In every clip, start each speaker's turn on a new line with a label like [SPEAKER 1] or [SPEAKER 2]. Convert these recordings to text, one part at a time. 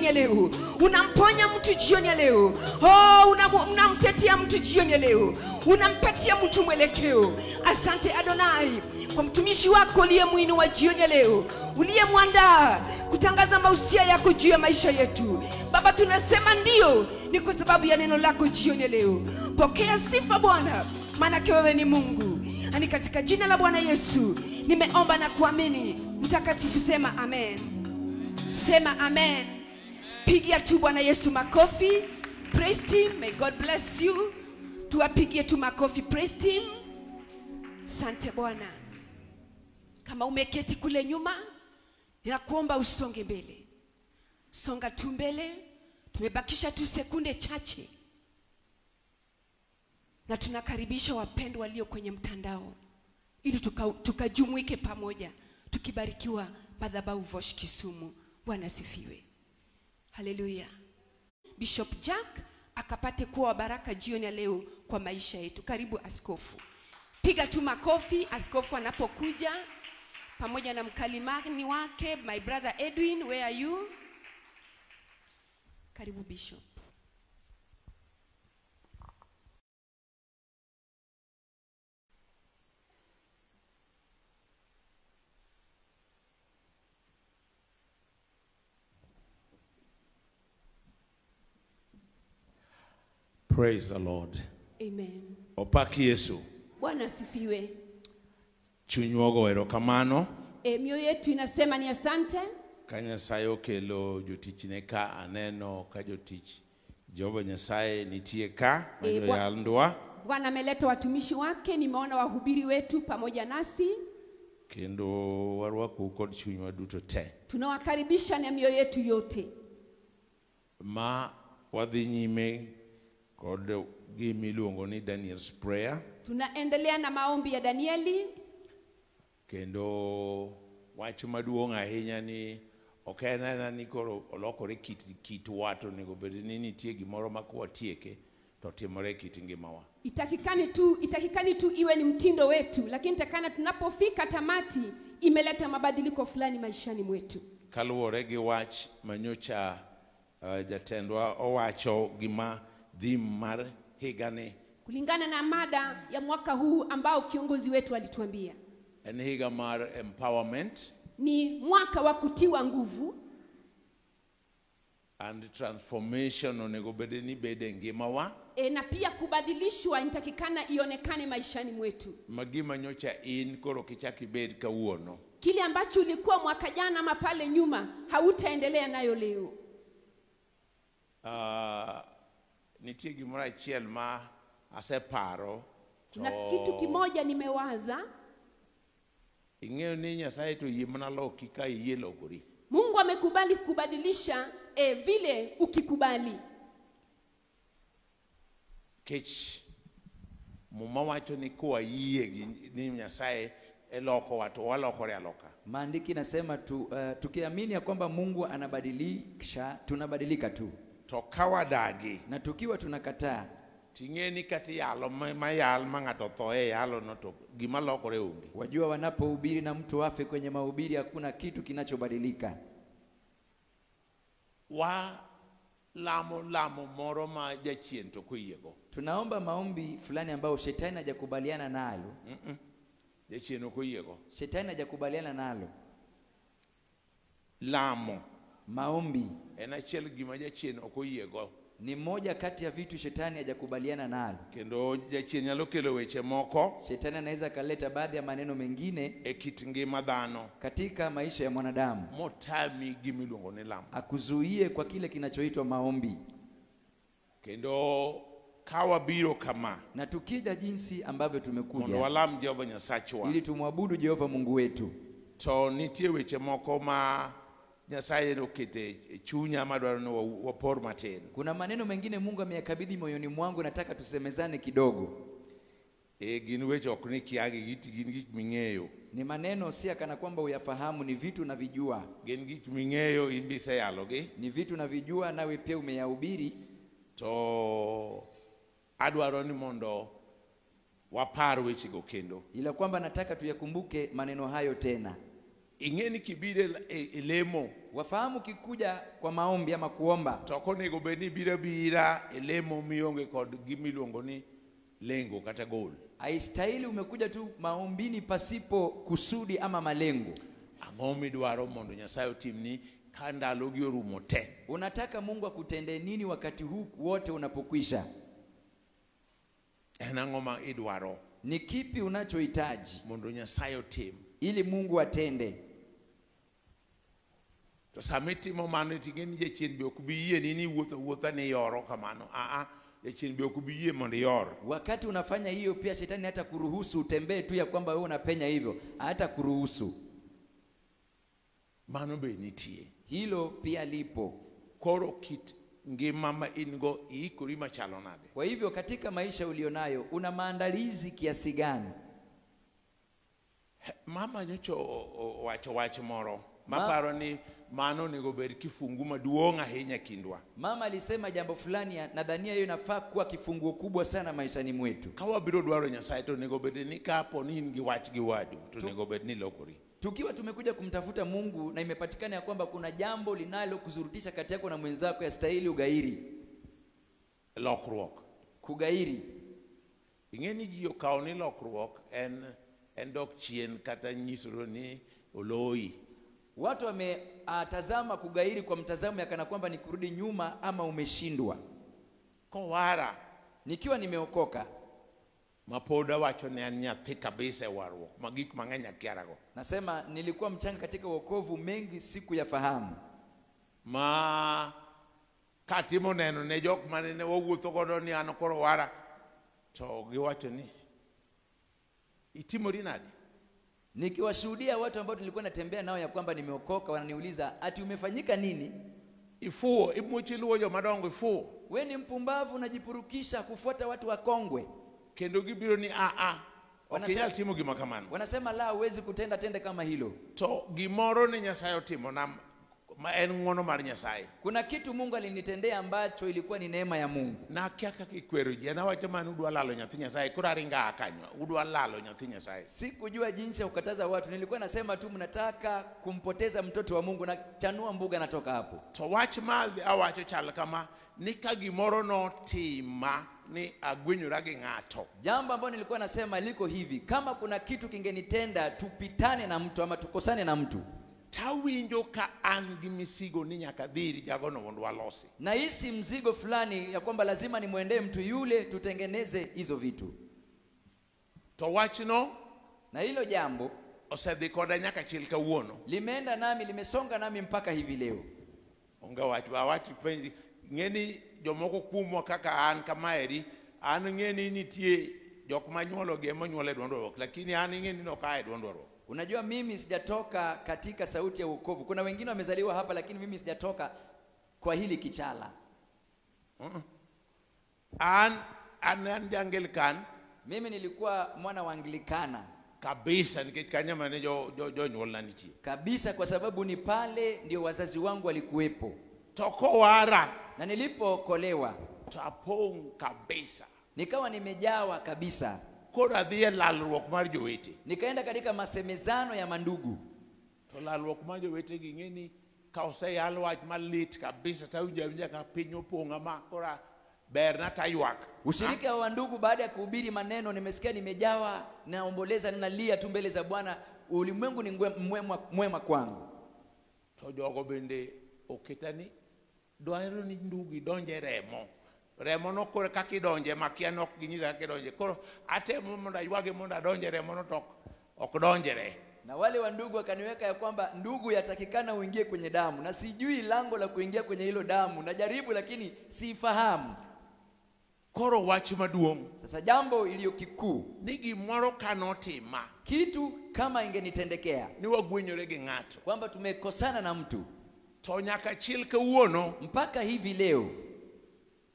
[SPEAKER 1] jioni ya leo. Unamponya mtu jioni ya leo. Unamtetea mtu jioni ya leo. Unampatia mtu mwelekeo. Asante Adonai kwa mtumishi wako uliyemuinua jioni ya leo, uliyemwandaa kutangaza mausia yako juu ya maisha yetu. Baba, tunasema ndio ni kwa sababu ya neno lako jioni ya leo. Pokea sifa Bwana, maana wewe ni Mungu. Ani katika jina la Bwana Yesu nimeomba na kuamini. Mtakatifu sema amen. Sema amen. Pigia tu Bwana Yesu makofi. Praise team, may God bless you. Tuwapigie tu makofi praise team. Asante Bwana. Kama umeketi kule nyuma, ninakuomba usonge mbele. Songa tu mbele. Tumebakisha tu sekunde chache. Na tunakaribisha wapendwa walio kwenye mtandao ili tukajumuike pamoja tukibarikiwa madhabahu Voice Kisumu. Bwana sifiwe. Haleluya. Bishop Jack akapate kuwa baraka jioni ya leo kwa maisha yetu. Karibu askofu. Piga tu makofi askofu anapokuja pamoja na mkalimani wake. My brother Edwin, where are you? Karibu Bishop.
[SPEAKER 2] Praise the Lord.
[SPEAKER 1] Amen.
[SPEAKER 2] Opaki Yesu.
[SPEAKER 1] Bwana sifiwe.
[SPEAKER 2] Chunywogo erokamano.
[SPEAKER 1] Mioyo yetu inasema ni asante.
[SPEAKER 2] Kanya sayo kelo jotichne ka aneno ka jotich Jehova Nyasaye nitie ka yalndwa.
[SPEAKER 1] Bwana ameleta watumishi wake, nimeona wahubiri wetu pamoja nasi.
[SPEAKER 2] Kendo warwaku kod chunywa duto te.
[SPEAKER 1] Tunawakaribisha na mioyo yetu yote.
[SPEAKER 2] Ma wadhi nyime kod gimiluongo ni Daniel's prayer.
[SPEAKER 1] Tunaendelea na maombi ya Danieli.
[SPEAKER 2] Kendo wach maduong' ahinya ni okena ni koro olokore kit wato nego bed ni nitie gimoro makwatieke to timore kit ngimawa.
[SPEAKER 1] Itakikani tu iwe ni mtindo wetu, lakini takana tunapofika tamati imeleta mabadiliko fulani maishani mwetu.
[SPEAKER 2] Kaluwore gi wach manyocha jatendwa owacho gima dhim mar higani.
[SPEAKER 1] Kulingana na mada ya mwaka huu ambao kiongozi wetu alituambia.
[SPEAKER 2] En higa mar empowerment.
[SPEAKER 1] Ni mwaka wa kutiwa nguvu.
[SPEAKER 2] And transformation onego bede ni bede ngimawa.
[SPEAKER 1] Na pia kubadilishwa inatakikana ionekane maishani mwetu.
[SPEAKER 2] Magima nyocha in koro kichaki bed kawuono.
[SPEAKER 1] Kile ambacho ulikuwa mwaka jana ama pale nyuma hautaendelea nayo leo.
[SPEAKER 2] Nitie gimoro achiel ma aseparo.
[SPEAKER 1] Na kitu kimoja nimewaza.
[SPEAKER 2] Ingeo ni Nyasaye to yimana loki ka yelokori.
[SPEAKER 1] Mungu amekubali kubadilisha vile ukikubali.
[SPEAKER 2] Kech muma wacho ni kwa yie ni Nyasaye eloko watu walokore aloka.
[SPEAKER 3] Maandiki nasema tukiamini ya kwamba Mungu anabadilisha, tunabadilika tu.
[SPEAKER 2] Tokawa dagi.
[SPEAKER 3] Na tukiwa tunakataa.
[SPEAKER 2] Tingeni kati yalo mayal mangato thoe yalo noto gima lokore ungi.
[SPEAKER 3] Wajua wanapohubiri na mtu afe kwenye mahubiri hakuna kitu kinachobadilika.
[SPEAKER 2] Lamo moro ma jachien to kuyego.
[SPEAKER 3] Tunaomba maombi fulani ambao shetani hajakubaliana nalo.
[SPEAKER 2] Jachien kuyego.
[SPEAKER 3] Shetani hajakubaliana nalo.
[SPEAKER 2] Lamo.
[SPEAKER 3] Maombi.
[SPEAKER 2] Enachiel gima jachien okuyego.
[SPEAKER 3] Ni moja kati ya vitu shetani hajakubaliana nalo.
[SPEAKER 2] Kendo jachien nyalo kelo weche moko.
[SPEAKER 3] Shetani anaweza kaleta baadhi ya maneno mengine
[SPEAKER 2] kit ngima dhano
[SPEAKER 3] katika maisha ya mwanadamu.
[SPEAKER 2] Motami gimiluongo ni lamo.
[SPEAKER 3] Akuzuie kwa kile kinachoitwa maombi.
[SPEAKER 2] Kendo kawa biro kama.
[SPEAKER 3] Na tukija jinsi ambavyo tumekuja.
[SPEAKER 2] Mondo walam Jehova Nyasachwa.
[SPEAKER 3] Ili tumwabudu Jehova Mungu wetu.
[SPEAKER 2] To nitie weche moko ma Nyasaye okete chunya madwaro ni wapor matin.
[SPEAKER 3] Kuna maneno mengine Mungu ameyakabidhi moyoni mwangu, nataka tusemezane kidogo.
[SPEAKER 2] Gin weche ok ni kiagi gin gik ming'eyo.
[SPEAKER 3] Ni maneno si kana kwamba uyafahamu, ni vitu na vijua.
[SPEAKER 2] Gin gik ming'eyo in bisa yalogi.
[SPEAKER 3] Ni vitu na vijua nawe pia umeyahubiri.
[SPEAKER 2] To adwaro ni mondo wapar weche go kendo.
[SPEAKER 3] Ila kwamba nataka tuyakumbuke maneno hayo tena.
[SPEAKER 2] ingeni kibire elemo
[SPEAKER 3] Wafahamu kikuja kwa maombi ama kuomba,
[SPEAKER 2] toko nego beni bira elemo mionge kod gimiluongo ni lengo kata goal.
[SPEAKER 3] haistahili umekuja tu maombini pasipo kusudi ama malengo.
[SPEAKER 2] Ang'o midwaro mondo Nyasaye otimni ka ndalogi orumo te?
[SPEAKER 3] Unataka Mungu akutendee nini wakati huu wote unapokwisha?
[SPEAKER 2] En ang'o ma idwaro
[SPEAKER 3] Ni kipi unachohitaji
[SPEAKER 2] mondo Nyasaye otim?
[SPEAKER 3] ili Mungu atende?
[SPEAKER 2] To samitimo mano tingeni jachien be ok bi yie ni wuotha ni yoro kamano. Jachien be ok bi yie mondo yor.
[SPEAKER 3] Wakati unafanya hiyo pia shetani hata kuruhusu utembee tu ya kwamba wewe unapenya hivyo, hata kuruhusu.
[SPEAKER 2] Mano be nitie.
[SPEAKER 3] Hilo pia lipo.
[SPEAKER 2] Koro kit ngima ma ingo ikuri machalo nade?
[SPEAKER 3] Kwa hivyo katika maisha ulionayo una maandalizi kiasi gani?
[SPEAKER 2] Mama nyocho wacho moro maparo ni mano nego bed kifungu maduong' ahinya kindwa.
[SPEAKER 3] Mama alisema jambo fulani, nadhania hiyo inafaa kuwa kifunguo kubwa sana maishani mwetu.
[SPEAKER 2] Ka wabiro dwaro Nyasaye to nego bed ni kapo ni in gi wach gi wadu to nego bed ni lokori.
[SPEAKER 3] Tukiwa tumekuja kumtafuta Mungu na imepatikana ya kwamba kuna jambo linalo kuzurutisha kati yako na mwenzako, yastahili ugairi.
[SPEAKER 2] Lokruok.
[SPEAKER 3] Kugairi.
[SPEAKER 2] Ingeni ji okawo ni lokruok en dok chien kata nyisoro ni oloi.
[SPEAKER 3] Watu wametazama kugairi kwa mtazamo ya kana kwamba ni kurudi nyuma ama umeshindwa.
[SPEAKER 2] Kowara
[SPEAKER 3] Nikiwa nimeokoka,
[SPEAKER 2] mapoda wacho ni an nyathi kabisa warruok magik mang'eny akiarago.
[SPEAKER 3] nasema nilikuwa mchanga katika wokovu, mengi siku yafahamu.
[SPEAKER 2] Ma katimo neno ne jok mane ne wawuotho godo ni an koro wara to giwacho ni itimori nade?
[SPEAKER 3] Nikiwashuhudia watu ambao nilikuwa natembea nao ya kwamba nimeokoka, wananiuliza ati umefanyika nini?
[SPEAKER 2] Ifuo imuchi luwo jomadongo ifuo.
[SPEAKER 3] We ni mpumbavu, unajipurukisha kufuata watu wakongwe.
[SPEAKER 2] Kendo gibiro ni okinyal timo gima kamano.
[SPEAKER 3] Wanasema la, huwezi kutenda tende kama hilo.
[SPEAKER 2] To gimoro ni Nyasaye otimo na ma en ng'wono mar Nyasaye.
[SPEAKER 3] Kuna kitu Mungu alinitendea ambacho ilikuwa ni neema ya Mungu.
[SPEAKER 2] Na kia kaka ikwero ji anawacho manu udwa lalo nyathi Nyasaye kura ringa kanyo udwa lalo nyathi Nyasaye.
[SPEAKER 3] Sikujua jinsi ya kukataza watu, nilikuwa nasema tu mnataka kumpoteza mtoto wa Mungu, na chanua mbuga natoka hapo.
[SPEAKER 2] To wach madhi awacho chal kama ni ka gimoro no tima ni agwenyora gi ng'ato.
[SPEAKER 3] Jambo ambalo nilikuwa nasema liko hivi, kama kuna kitu kingenitenda tupitane na mtu ama tukosane na mtu,
[SPEAKER 2] tawinjo ka an gi misigo ni nyaka dhiri jagono mondo walosi.
[SPEAKER 3] na hisi mzigo fulani ya kwamba lazima nimwendee mtu yule tutengeneze hizo vitu.
[SPEAKER 2] To wachno
[SPEAKER 3] Na hilo jambo
[SPEAKER 2] osedhi koda nyaka chil kawuono.
[SPEAKER 3] limeenda nami, limesonga nami mpaka hivi leo.
[SPEAKER 2] Onga wachi penji ngeni jomoko kumo kaka an kamaeri an ngeni nitie jok manyuolo ge manyuole dwandoro, lakini an ngeni no kae dwandoro.
[SPEAKER 3] Unajua mimi sijatoka katika sauti ya wokovu. Kuna wengine wamezaliwa hapa, lakini mimi sijatoka kwa hili kichala.
[SPEAKER 2] An Anglican
[SPEAKER 3] Mimi nilikuwa mwana wa Anglikana
[SPEAKER 2] kabisa nikech kanya mane jo nyuolna nitie.
[SPEAKER 3] kabisa, kwa sababu ni pale ndio wazazi wangu walikuwepo.
[SPEAKER 2] To kowara
[SPEAKER 3] Na nilipookolewa
[SPEAKER 2] to apong' kabisa.
[SPEAKER 3] nikawa nimejawa kabisa.
[SPEAKER 2] Koro adhi e lalruok mar jowete.
[SPEAKER 3] Nikaenda katika masemezano ya mandugu.
[SPEAKER 2] To lalruok mar jowete gi ng'eni ka oseyal wach malit kabisa tawinja ka piny opong'a ma kora ber na taywak.
[SPEAKER 3] Ushirika wa ndugu, baada ya kuhubiri maneno nimesikia nimejawa, naomboleza, ninalia tu mbele za Bwana. Ulimwengu ni mwema kwangu.
[SPEAKER 2] To jogo bende oketani dwaro ni ndugi donje remo no koro kaka idonje makia nok ginyisa kaka idonje. Koro atemo mondo aywage mondo adonje remo no to ok donjere.
[SPEAKER 3] Na wale wa ndugu wakaniweka ya kwamba ndugu yatakikana uingie kwenye damu, na sijui lango la kuingia kwenye hilo damu. Najaribu lakini sifahamu.
[SPEAKER 2] Koro wach maduong'
[SPEAKER 3] Sasa jambo iliyo kikuu,
[SPEAKER 2] ni gimoro kanotima
[SPEAKER 3] kitu kama ingenitendekea
[SPEAKER 2] ni wagwenyore gi ng'ato
[SPEAKER 3] kwamba tumekosana na mtu,
[SPEAKER 2] to nyaka chil kawuono
[SPEAKER 3] mpaka hivi leo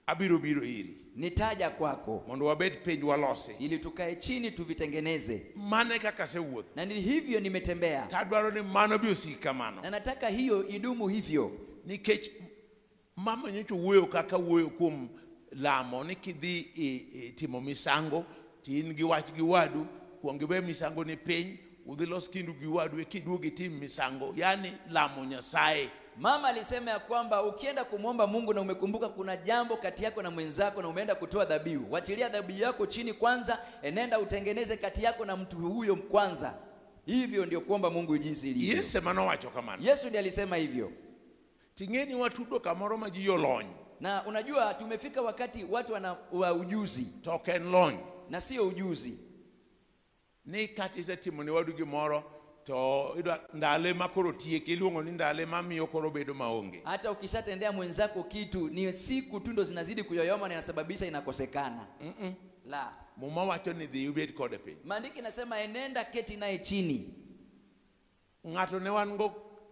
[SPEAKER 2] abiro biro iri
[SPEAKER 3] nitaja kwako
[SPEAKER 2] mondo wabed piny walosi
[SPEAKER 3] ili tukae chini tuvitengeneze.
[SPEAKER 2] mane kaka sewuotho.
[SPEAKER 3] Na ni hivyo nimetembea,
[SPEAKER 2] Tadwaro ni mano bi osik kamano
[SPEAKER 3] na nataka hiyo idumu hivyo.
[SPEAKER 2] nikech mama nyocho wuoyo kaka wuoyo kuom lamo ni kidhi timo misango tin gi wach gi wadu kuong iwe misango ni piny udhi los kindu gi wadu e kiduogi tim misango, yani lamo Nyasaye.
[SPEAKER 3] Mama alisema ya kwamba ukienda kumwomba Mungu na umekumbuka kuna jambo kati yako na mwenzako na umeenda kutoa dhabihu, wachilia dhabihu yako chini kwanza, enenda utengeneze kati yako na mtu huyo kwanza. Hivyo ndio kuomba Mungu jinsi ilivyo.
[SPEAKER 2] Yesu mano wacho kamano.
[SPEAKER 3] Yesu ndiye alisema hivyo.
[SPEAKER 2] Tingeni watudo kamoro ma ji yolony.
[SPEAKER 3] Na unajua tumefika wakati watu wana ujuzi.
[SPEAKER 2] Token lony.
[SPEAKER 3] Na sio ujuzi.
[SPEAKER 2] Ni kati za timu ni wadu gimoro to ndale makoro tieke iluongo ni ndale mamiyo koro bedo maonge.
[SPEAKER 3] Hata ukishatendea mwenzako kitu ni siku tu ndo zinazidi kuyoyoma na inasababisha inakosekana. La.
[SPEAKER 2] Muma wacho ni dhi ubed kode piny.
[SPEAKER 3] Maandiko inasema enenda keti naye chini.
[SPEAKER 2] Ng'ato ne wan go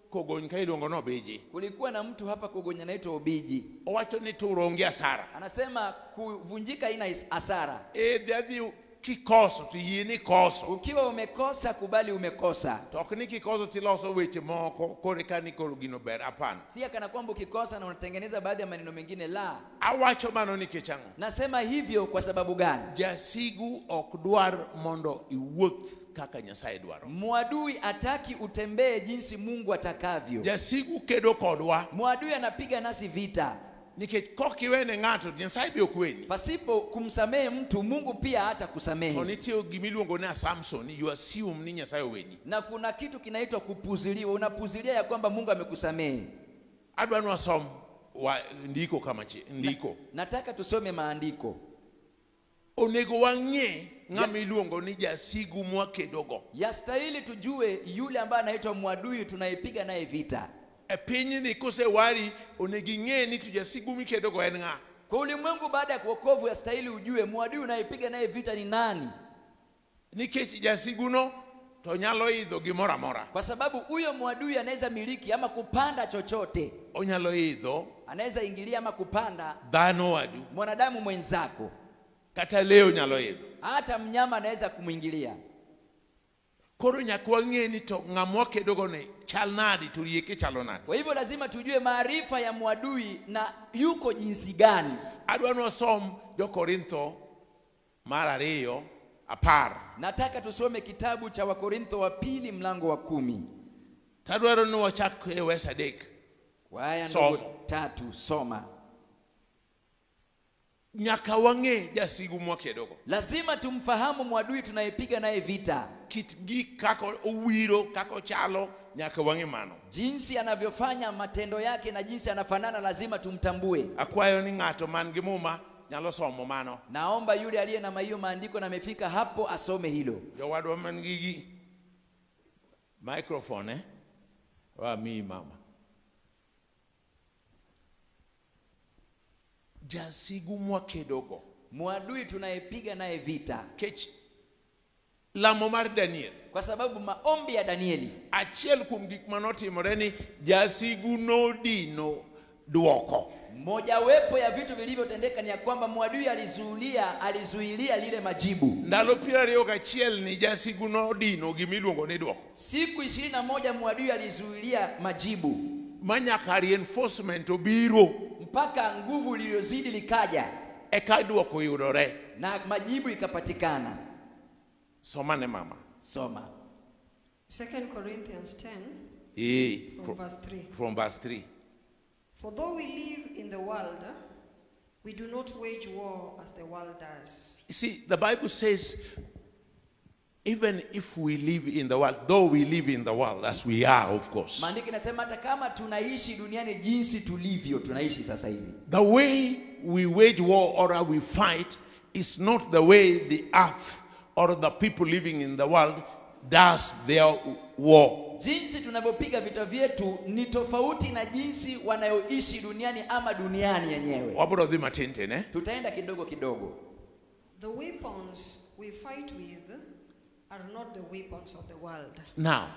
[SPEAKER 2] kogony ka iluongo no Obiji.
[SPEAKER 3] Kulikuwa na mtu hapa Kogony anaitwa Obiji.
[SPEAKER 2] Owacho ni turo onge asara.
[SPEAKER 3] Anasema kuvunjika ina hasara.
[SPEAKER 2] Dadhi kikoso to yie ni koso.
[SPEAKER 3] Ukiwa umekosa kubali umekosa.
[SPEAKER 2] Tok ni kikoso tiloso weche moko kore kani koro gino ber apana.
[SPEAKER 3] Si kana kwamba ukikosa na unatengeneza baadhi ya maneno mengine, la.
[SPEAKER 2] Awacho mano ni kechango.
[SPEAKER 3] Nasema hivyo kwa sababu gani?
[SPEAKER 2] Jasigu ok dwar mondo iwuoth kaka Nyasaye dwaro.
[SPEAKER 3] Mwadui ataki utembee jinsi Mungu atakavyo.
[SPEAKER 2] Jasigu kedo kodwa.
[SPEAKER 3] Mwadui anapiga nasi vita.
[SPEAKER 2] Nikech kokiwene ng'ato Nyasaye biro kweni.
[SPEAKER 3] Pasipo kumsamehe mtu Mungu pia hata kusamehe.
[SPEAKER 2] To nitie gimiluongo ni assumption, you assume ni Nyasaye oweni.
[SPEAKER 3] Na kuna kitu kinaitwa kupuziliwa. Unapuzilia ya kwamba Mungu amekusamehe.
[SPEAKER 2] Adwanu asom ndiko kama ndiko.
[SPEAKER 3] Nataka tusome maandiko.
[SPEAKER 2] Onego wang'e ng'ama iluongo ni jasigu mwakedogo.
[SPEAKER 3] Yastahili tujue yule ambaye anaitwa mwadui tunaipiga naye vita.
[SPEAKER 2] E piny ni kosewari onego ing'e ni jasigu mikedogo en ng'a.
[SPEAKER 3] Kwa ulimwengu baada ya kuokovu yastahili ujue mwadui unaipiga naye vita ni nani.
[SPEAKER 2] Nikech jasiguno to nyalo idho gimoro amora.
[SPEAKER 3] Kwa sababu huyo mwadui anaweza miliki ama kupanda chochote.
[SPEAKER 2] Onyalo idho,
[SPEAKER 3] anaweza ingilia ama kupanda
[SPEAKER 2] dhano wadu,
[SPEAKER 3] mwanadamu mwenzako.
[SPEAKER 2] Kata leo nyalo idho.
[SPEAKER 3] Hata mnyama anaweza kumuingilia.
[SPEAKER 2] Koro nyaka wang'e ni to ng'ama kedogo ne chal nadi to rieke chalo nadi.
[SPEAKER 3] Kwa hivyo lazima tujue maarifa ya mwadui na yuko jinsi gani.
[SPEAKER 2] Adwano som Jo-Korintho mar 2:10.
[SPEAKER 3] Nataka tusome kitabu cha Wakorintho wa pili mlango wa 10.
[SPEAKER 2] Tadwaro ni wachak e wes 3.
[SPEAKER 3] Waya ndogo 3 soma.
[SPEAKER 2] Nyaka wang'e jasigu mwakedogo.
[SPEAKER 3] Lazima tumfahamu mwadui tunayepiga naye vita.
[SPEAKER 2] Kit gik kako owiro, kako chalo, nyaka wang'e mano.
[SPEAKER 3] Jinsi anavyofanya matendo yake na jinsi anafanana lazima tumtambue.
[SPEAKER 2] Akwayo ni ng'ato man gi muma nyalo somo mano.
[SPEAKER 3] Naomba yule aliye na hiyo maandiko na amefika hapo asome hilo.
[SPEAKER 2] Jowadwa man gi microphone wa mi mama. Jasigu mwakedogo.
[SPEAKER 3] Mwadui tunayepiga naye vita.
[SPEAKER 2] Kech lamo mar Daniel.
[SPEAKER 3] Kwa sababu maombi ya Danieli.
[SPEAKER 2] Achiel kuom gik manotimore ni jasigu nodino duoko.
[SPEAKER 3] Mojawapo ya vitu vilivyotendeka ni ya kwamba mwadui alizuilia lile majibu.
[SPEAKER 2] Ndalo 21 ni jasigu nodino gimiluongo ni duoko.
[SPEAKER 3] Siku 21 mwadui alizuilia majibu.
[SPEAKER 2] Manyaka reinforcement obiro
[SPEAKER 3] mpaka nguvu iliyozidi likaja.
[SPEAKER 2] Eka duoko yudore
[SPEAKER 3] na majibu ikapatikana.
[SPEAKER 2] Soma ne mama.
[SPEAKER 3] Soma.
[SPEAKER 4] 2 Corinthians 10 from verse 3.
[SPEAKER 2] From verse 3.
[SPEAKER 4] For though we live in the world, we do not wage war as the world does.
[SPEAKER 2] You see, the Bible says, even if we live in the world, though we live in the world as we are, of course.
[SPEAKER 3] Maandiko inasema hata kama tunaishi duniani jinsi tulivyo tunaishi sasa hivi.
[SPEAKER 2] The way we wage war or we fight is not the way the earth or the people living in the world does their war.
[SPEAKER 3] Jinsi tunavyopiga vita vyetu ni tofauti na jinsi wanayoishi duniani ama duniani yenyewe.
[SPEAKER 2] Waburo dhima tente ne?
[SPEAKER 3] Tutaenda kidogo kidogo.
[SPEAKER 4] The weapons we fight with are not the weapons of the world.
[SPEAKER 2] Now,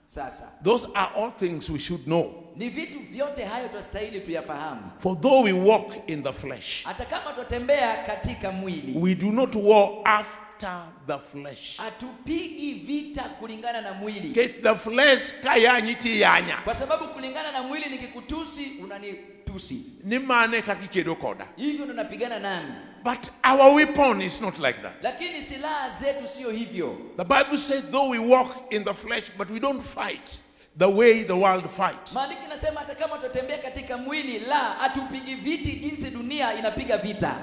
[SPEAKER 3] sasa,
[SPEAKER 2] those are all things we should know.
[SPEAKER 3] Ni vitu vyote hayo tunastahili tuyafahamu.
[SPEAKER 2] For though we walk in the flesh,
[SPEAKER 3] hata kama tutembea katika mwili,
[SPEAKER 2] we do not war after the flesh.
[SPEAKER 3] Hatupigi vita kulingana na mwili.
[SPEAKER 2] Get the flesh kayanyiti yanya.
[SPEAKER 3] Kwa sababu kulingana na mwili nikikutusi unanitusi.
[SPEAKER 2] Ni mane kakikedo koda.
[SPEAKER 3] Hivyo tunapigana nami.
[SPEAKER 2] But our weapon is not like that.
[SPEAKER 3] lakini silaha zetu sio hivyo.
[SPEAKER 2] The Bible says, though we walk in the flesh, but we don't fight the way the world fights.
[SPEAKER 3] Maandiko inasema hata kama tutembea katika mwili, la hatupigi viti jinsi dunia inapiga vita.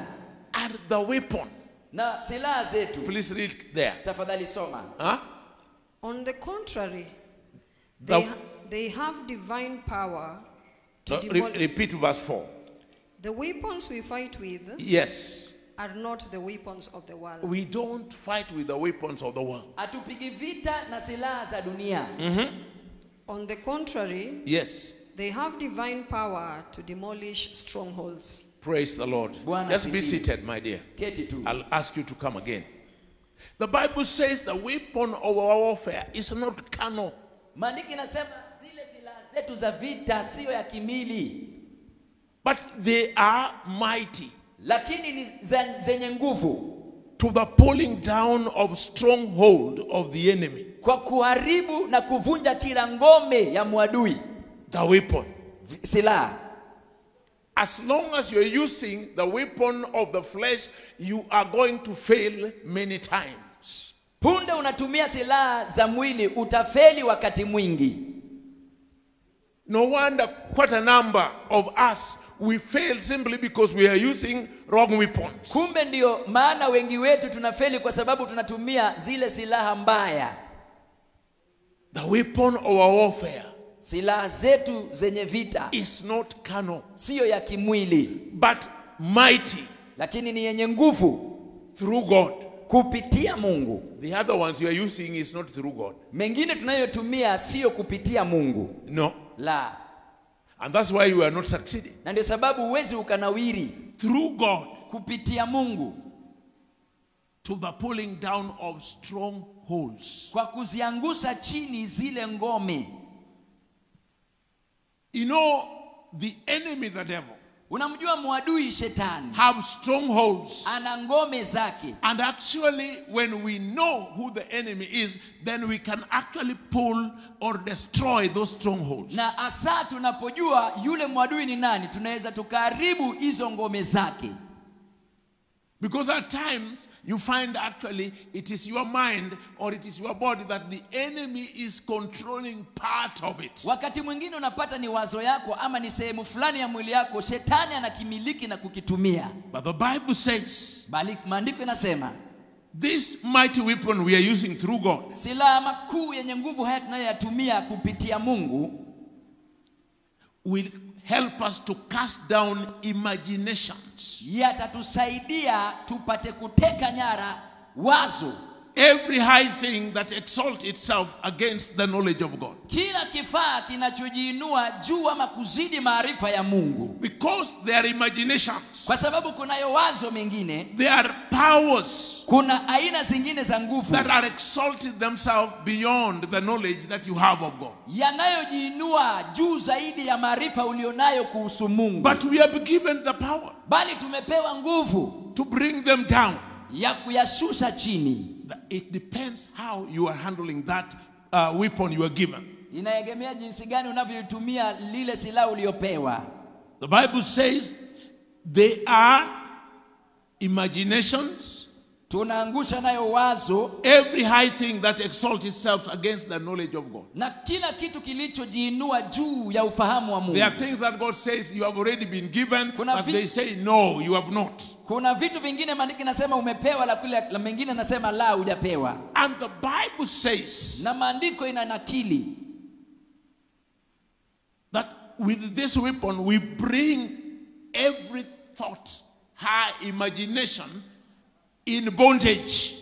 [SPEAKER 2] And the weapon,
[SPEAKER 3] Na silaha zetu,
[SPEAKER 2] please read there.
[SPEAKER 3] tafadhali soma.
[SPEAKER 2] Huh?
[SPEAKER 4] On the contrary,
[SPEAKER 2] The-
[SPEAKER 4] they have divine power to
[SPEAKER 2] No,
[SPEAKER 4] demolish.
[SPEAKER 2] repeat verse 4.
[SPEAKER 4] The weapons we fight with
[SPEAKER 2] Yes.
[SPEAKER 4] are not the weapons of the world.
[SPEAKER 2] We don't fight with the weapons of the world.
[SPEAKER 3] Hatupigi vita na silaha za dunia.
[SPEAKER 4] On the contrary,
[SPEAKER 2] Yes.
[SPEAKER 4] they have divine power to demolish strongholds.
[SPEAKER 2] Praise the Lord.
[SPEAKER 3] Bwana
[SPEAKER 2] Just be
[SPEAKER 3] asifiwe.
[SPEAKER 2] seated, my dear.
[SPEAKER 3] Keti tu.
[SPEAKER 2] I'll ask you to come again. The Bible says the weapon of our warfare is not carnal.
[SPEAKER 3] Maandiko inasema zile silaha zetu za vita sio ya kimili,
[SPEAKER 2] But they are mighty
[SPEAKER 3] lakini ni zenye nguvu
[SPEAKER 2] to the pulling down of stronghold of the enemy.
[SPEAKER 3] kwa kuharibu na kuvunja kila ngome ya mwadui.
[SPEAKER 2] The weapon.
[SPEAKER 3] Silaha,
[SPEAKER 2] As long as you're using the weapon of the flesh, you are going to fail many times.
[SPEAKER 3] punde unatumia silaha za mwili utafeli wakati mwingi.
[SPEAKER 2] No wonder quite a number of us, we fail simply because we are using wrong weapons.
[SPEAKER 3] Kumbe ndio maana wengi wetu tunafeli kwa sababu tunatumia zile silaha mbaya.
[SPEAKER 2] The weapon of our warfare
[SPEAKER 3] Silaha zetu zenye vita
[SPEAKER 2] is not carnal,
[SPEAKER 3] sio ya kimwili,
[SPEAKER 2] but mighty
[SPEAKER 3] lakini ni yenye nguvu
[SPEAKER 2] through God.
[SPEAKER 3] kupitia Mungu.
[SPEAKER 2] The other ones you are using is not through God.
[SPEAKER 3] Mengine tunayotumia sio kupitia Mungu,
[SPEAKER 2] No.
[SPEAKER 3] la.
[SPEAKER 2] And that's why you are not succeeding.
[SPEAKER 3] Na ndio sababu huwezi ukanawiri
[SPEAKER 2] Through God,
[SPEAKER 3] kupitia Mungu,
[SPEAKER 2] to the pulling down of strongholds.
[SPEAKER 3] kwa kuziangusha chini zile ngome.
[SPEAKER 2] You know, the enemy, the devil,
[SPEAKER 3] Unamjua mwadui shetani,
[SPEAKER 2] have strongholds.
[SPEAKER 3] ana ngome zake.
[SPEAKER 2] And actually, when we know who the enemy is, then we can actually pull or destroy those strongholds.
[SPEAKER 3] Na asa tunapojua yule mwadui ni nani, tunaweza tukaharibu hizo ngome zake.
[SPEAKER 2] Because at times, you find actually it is your mind or it is your body that the enemy is controlling part of it.
[SPEAKER 3] Wakati mwingine unapata ni wazo yako ama ni sehemu fulani ya mwili yako shetani anakimiliki na kukitumia.
[SPEAKER 2] But the Bible says,
[SPEAKER 3] Bali maandiko inasema
[SPEAKER 2] this mighty weapon we are using through God
[SPEAKER 3] silaha makuu yenye nguvu haya tunayoyatumia kupitia Mungu
[SPEAKER 2] will help us to cast down imaginations.
[SPEAKER 3] yatatusaidia tupate kuteka nyara wazo,
[SPEAKER 2] Every high thing that exalts itself against the knowledge of God.
[SPEAKER 3] kila kifaa kinachojiinua juu ama kuzidi maarifa ya Mungu,
[SPEAKER 2] Because they are imaginations.
[SPEAKER 3] kwa sababu kunayo wazo mengine,
[SPEAKER 2] They are powers
[SPEAKER 3] kuna aina zingine za nguvu
[SPEAKER 2] that are exalted themselves beyond the knowledge that you have of God.
[SPEAKER 3] yanayojiinua juu zaidi ya maarifa ulionayo kuhusu Mungu,
[SPEAKER 2] But we have been given the power
[SPEAKER 3] bali tumepewa nguvu
[SPEAKER 2] to bring them down.
[SPEAKER 3] ya kuyashusha chini.
[SPEAKER 2] It depends how you are handling that weapon you are given.
[SPEAKER 3] Inaegemea jinsi gani unavyotumia lile silaha uliopewa.
[SPEAKER 2] The Bible says they are imaginations,
[SPEAKER 3] Tunaangusha nayo wazo
[SPEAKER 2] every high thing that exalts itself against the knowledge of God.
[SPEAKER 3] na kila kitu kilichojiinua juu ya ufahamu wa Mungu.
[SPEAKER 2] There are things that God says you have already been given,
[SPEAKER 3] Kuna
[SPEAKER 2] but
[SPEAKER 3] vi-
[SPEAKER 2] they say no, you have not.
[SPEAKER 3] Kuna vitu vingine maandiko nasema umepewa, la mengine nasema la hujapewa.
[SPEAKER 2] And the Bible says
[SPEAKER 3] Na maandiko ina nakili
[SPEAKER 2] that with this weapon we bring every thought, high imagination in bondage.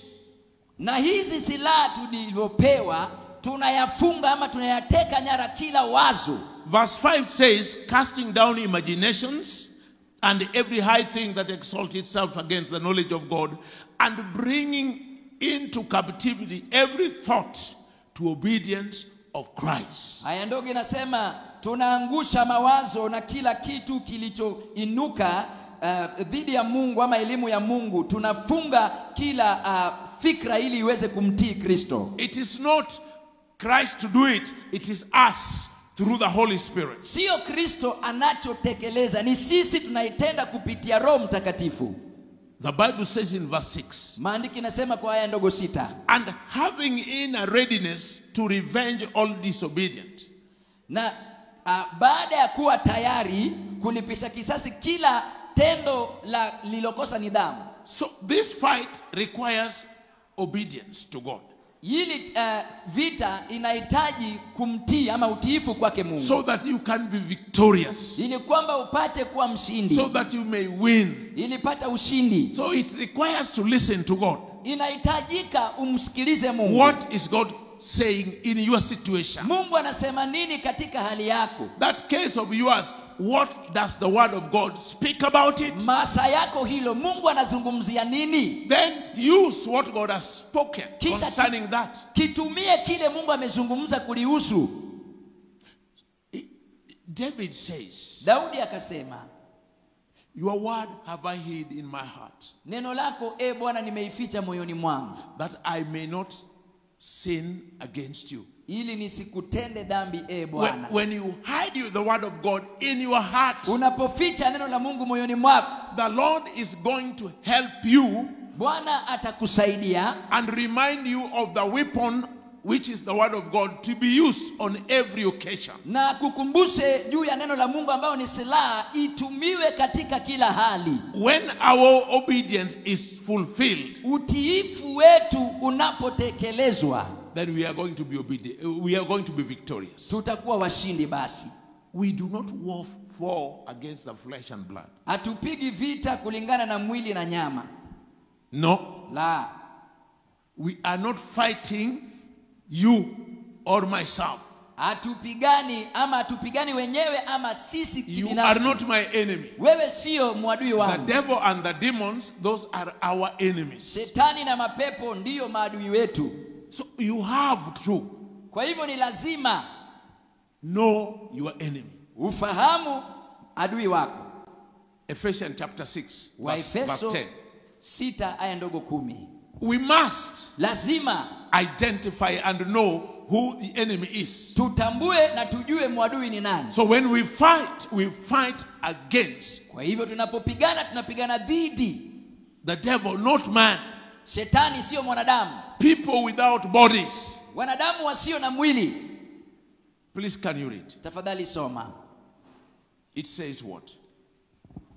[SPEAKER 3] na hizi silaha tulivyopewa tunayafunga ama tunayateka nyara kila wazo.
[SPEAKER 2] Verse 5 says, casting down imaginations and every high thing that exalts itself against the knowledge of God, and bringing into captivity every thought to obedience of Christ.
[SPEAKER 3] Aya ndogo inasema tunaangusha mawazo na kila kitu kilichoinuka dhidi ya Mungu ama elimu ya Mungu. Tunafunga kila fikra ili iweze kumtii Kristo.
[SPEAKER 2] It is not Christ to do it, it is us through the Holy Spirit.
[SPEAKER 3] Sio Kristo anachotekeleza, ni sisi tunaitenda kupitia Roho Mtakatifu.
[SPEAKER 2] The Bible says in verse 6,
[SPEAKER 3] Maandiki inasema kwa aya ndogo 6,
[SPEAKER 2] and having in a readiness to revenge all disobedient.
[SPEAKER 3] na baada ya kuwa tayari kulipisha kisasi kila tendo la lilokosa nidhamu.
[SPEAKER 2] So this fight requires obedience to God.
[SPEAKER 3] Hili vita inahitaji kumtii ama utiifu kwake Mungu.
[SPEAKER 2] So that you can be victorious.
[SPEAKER 3] Ili kwamba upate kuwa mshindi.
[SPEAKER 2] So that you may win.
[SPEAKER 3] Ili pata ushindi.
[SPEAKER 2] So it requires to listen to God.
[SPEAKER 3] Inahitajika umsikilize Mungu.
[SPEAKER 2] What is God saying in your situation?
[SPEAKER 3] Mungu anasema nini katika hali yako?
[SPEAKER 2] That case of yours, what does the word of God speak about it?
[SPEAKER 3] Masa yako hilo, Mungu anazungumzia nini?
[SPEAKER 2] Then use what God has spoken concerning that.
[SPEAKER 3] Kitumie kile Mungu amezungumza kulihusu.
[SPEAKER 2] David says,
[SPEAKER 3] Daudi akasema,
[SPEAKER 2] your word have I hid in my heart,
[SPEAKER 3] neno lako e Bwana nimeificha moyoni mwangu,
[SPEAKER 2] that I may not sin against you.
[SPEAKER 3] ili nisikutende dhambi e Bwana.
[SPEAKER 2] When you hide the word of God in your heart,
[SPEAKER 3] unapoficha neno la Mungu moyoni mwako,
[SPEAKER 2] the Lord is going to help you,
[SPEAKER 3] Bwana atakusaidia,
[SPEAKER 2] and remind you of the weapon which is the word of God to be used on every occasion.
[SPEAKER 3] na kukumbushe juu ya neno la Mungu ambao ni silaha itumiwe katika kila hali.
[SPEAKER 2] When our obedience is fulfilled,
[SPEAKER 3] utiifu wetu unapotekelezwa,
[SPEAKER 2] then we are going to be obedient. We are going to be victorious.
[SPEAKER 3] tutakuwa washindi. Basi
[SPEAKER 2] We do not war against the flesh and blood.
[SPEAKER 3] hatupigi vita kulingana na mwili na nyama.
[SPEAKER 2] No.
[SPEAKER 3] La,
[SPEAKER 2] We are not fighting you or myself.
[SPEAKER 3] hatupigani ama hatupigani wenyewe ama sisi
[SPEAKER 2] You are
[SPEAKER 3] kibinafsi.
[SPEAKER 2] not my enemy.
[SPEAKER 3] Wewe sio mwadui
[SPEAKER 2] The
[SPEAKER 3] wangu.
[SPEAKER 2] devil and the demons, those are our enemies.
[SPEAKER 3] Shetani na mapepo ndiyo maadui wetu.
[SPEAKER 2] So you have to
[SPEAKER 3] Kwa hivyo ni lazima
[SPEAKER 2] know your enemy.
[SPEAKER 3] ufahamu adui wako.
[SPEAKER 2] Ephesians chapter 6, verse
[SPEAKER 3] Waefeso
[SPEAKER 2] 10.
[SPEAKER 3] 6 aya ndogo 10.
[SPEAKER 2] We must
[SPEAKER 3] Lazima
[SPEAKER 2] identify and know who the enemy is.
[SPEAKER 3] tutambue na tujue mwadui ni nani.
[SPEAKER 2] So when we fight against
[SPEAKER 3] Kwa hivyo tunapopigana, tunapigana dhidi
[SPEAKER 2] the devil, not man.
[SPEAKER 3] Shetani, sio mwanadamu.
[SPEAKER 2] People without bodies.
[SPEAKER 3] Wanadamu wasio na mwili.
[SPEAKER 2] Please, can you read?
[SPEAKER 3] Tafadhali soma.
[SPEAKER 2] It says what?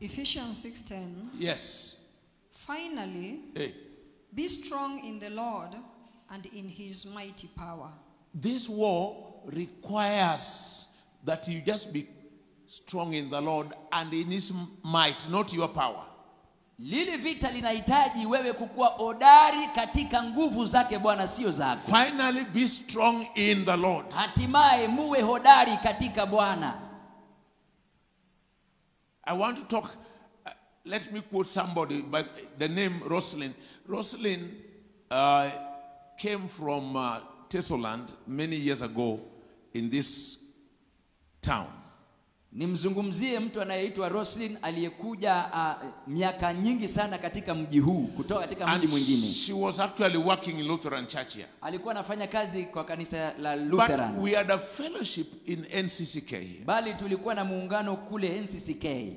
[SPEAKER 4] Ephesians 6:10.
[SPEAKER 2] Yes.
[SPEAKER 4] Finally,
[SPEAKER 2] Hey.
[SPEAKER 4] be strong in the Lord and in his mighty power.
[SPEAKER 2] This war requires that you just be strong in the Lord and in his might, not your power.
[SPEAKER 3] Lili vita linahitaji wewe kukuwa hodari katika nguvu zake Bwana, sio zako.
[SPEAKER 2] Finally, be strong in the Lord.
[SPEAKER 3] Hatimaye muwe hodari katika Bwana.
[SPEAKER 2] I want to talk, let me quote somebody by the name Rosalind. Rosalind came from Tessoland many years ago in this town.
[SPEAKER 3] Nimzungumzie mtu anayeitwa Roslyn aliyekuja miaka nyingi sana katika mji huu kutoka katika mji mwingine.
[SPEAKER 2] She was actually working in Lutheran church here.
[SPEAKER 3] Alikuwa anafanya kazi kwa kanisa la
[SPEAKER 2] But
[SPEAKER 3] Lutheran.
[SPEAKER 2] we had a fellowship in NCCK here,
[SPEAKER 3] Bali tulikuwa na muungano kule NCCK.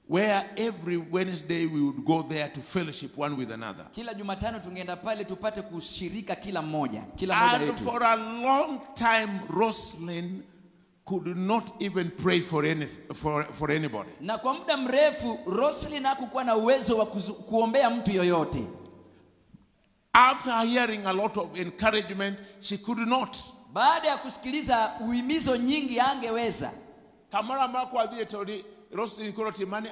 [SPEAKER 2] where every Wednesday we would go there to fellowship one with another.
[SPEAKER 3] Kila Jumatano tungeenda pale tupate kushirika kila mmoja
[SPEAKER 2] And
[SPEAKER 3] wetu.
[SPEAKER 2] for a long time, Rosalind could not even pray for anybody.
[SPEAKER 3] Na kwa muda mrefu Roslyn hakukuwa na uwezo wa kuombea mtu yoyote.
[SPEAKER 2] After hearing a lot of encouragement, she could not.
[SPEAKER 3] Baada ya kusikiliza uhimizo nyingi angeweza.
[SPEAKER 2] Kamara makwa dhietori Roslyn kuroti mani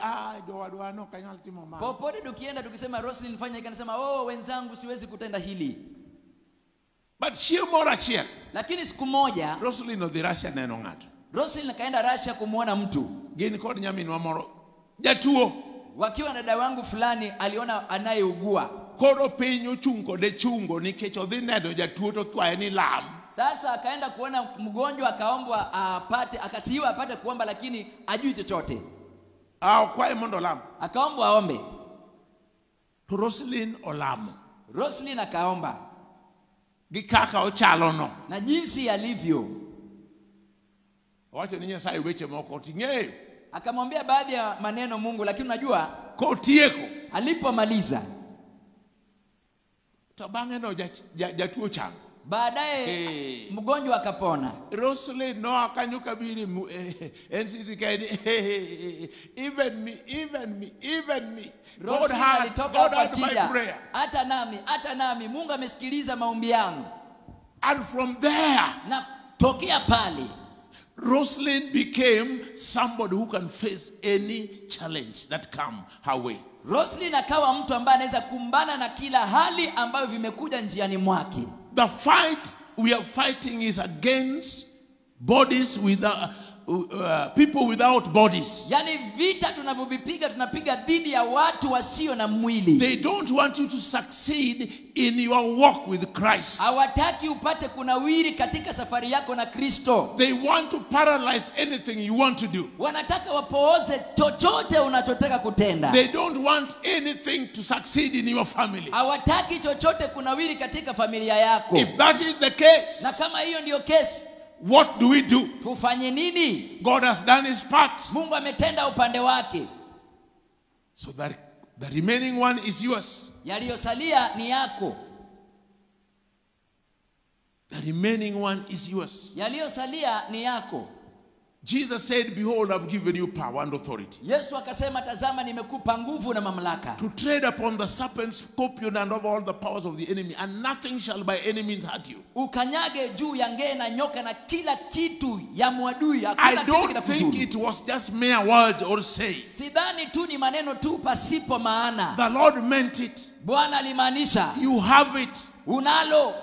[SPEAKER 2] doa no kanyal timo ma.
[SPEAKER 3] Popote tukienda tukisema Roslyn fanya hiki, anasema wenzangu siwezi kutenda hili.
[SPEAKER 2] But she mora chia.
[SPEAKER 3] Lakini siku moja
[SPEAKER 2] Roslyn no the Russia neno ngato.
[SPEAKER 3] Roslyn akaenda Russia kumuona mtu.
[SPEAKER 2] Gini kodi nyami no moro. Jatuo.
[SPEAKER 3] Wakiwa na dada wangu fulani aliona anayeugua.
[SPEAKER 2] Koro pinyo chungo de chungo nikech odhi neno jatuo to kwaye ni lam.
[SPEAKER 3] Sasa akaenda kuona mgonjwa, akaombwa apate, akasihiwa apate kuomba, lakini ajui chochote.
[SPEAKER 2] Kwaye mondo lam.
[SPEAKER 3] Akaombwa aombe.
[SPEAKER 2] To Roslyn olamo.
[SPEAKER 3] Roslyn akaomba.
[SPEAKER 2] Gikaka ochalo no.
[SPEAKER 3] Na jinsi alivyo.
[SPEAKER 2] Wacho ni Nyasaye weche moko ting'eyo.
[SPEAKER 3] Akamwambia baadhi ya maneno Mungu, lakini unajua
[SPEAKER 2] Kotieko.
[SPEAKER 3] Alipomaliza,
[SPEAKER 2] to bang'e no jatuo chango.
[SPEAKER 3] baadaye mgonjwa akapona.
[SPEAKER 2] Roslyn no akanyo kabiri NCC even me. God heard my prayer.
[SPEAKER 3] Hata nami Mungu amesikiliza maombi yangu.
[SPEAKER 2] And from there,
[SPEAKER 3] Na tokea pale,
[SPEAKER 2] Roslyn became somebody who can face any challenge that come her way.
[SPEAKER 3] Roslyn akawa mtu ambaye anaweza kumbana na kila hali ambayo vimekuja njiani mwake.
[SPEAKER 2] The fight we are fighting is against bodies without people without bodies.
[SPEAKER 3] Yani vita tunavyovipiga, tunapiga dhidi ya watu wasio na mwili.
[SPEAKER 2] They don't want you to succeed in your walk with Christ.
[SPEAKER 3] Hawataki upate kunawiri katika safari yako na Kristo.
[SPEAKER 2] They want to paralyze anything you want to do.
[SPEAKER 3] Wanataka wapooze chochote unachotaka kutenda.
[SPEAKER 2] They don't want anything to succeed in your family.
[SPEAKER 3] Hawataki chochote kunawiri katika familia yako.
[SPEAKER 2] If that is the case,
[SPEAKER 3] Na kama hiyo ndiyo kesi,
[SPEAKER 2] what do we do?
[SPEAKER 3] tufanye nini?
[SPEAKER 2] God has done his part.
[SPEAKER 3] Mungu ametenda upande wake.
[SPEAKER 2] So that the remaining one is yours.
[SPEAKER 3] Yaliyosalia ni yako.
[SPEAKER 2] The remaining one is yours.
[SPEAKER 3] Yaliyosalia ni yako.
[SPEAKER 2] Jesus said, behold, I've given you power and authority
[SPEAKER 3] Yesu akasema, tazama nimekupa nguvu na mamlaka.
[SPEAKER 2] to tread upon the serpent, scorpion, and over all the powers of the enemy, and nothing shall by any means hurt you.
[SPEAKER 3] Ukanyage juu ya ngee na nyoka na kila kitu ya mwadui. Hakuna
[SPEAKER 2] I
[SPEAKER 3] kitu
[SPEAKER 2] don't
[SPEAKER 3] kitakudhuru.
[SPEAKER 2] think it was just mere word or say.
[SPEAKER 3] Sidhani tu ni maneno tu pasipo maana.
[SPEAKER 2] The Lord meant it.
[SPEAKER 3] Bwana alimaanisha.
[SPEAKER 2] You have it.
[SPEAKER 3] Unalo.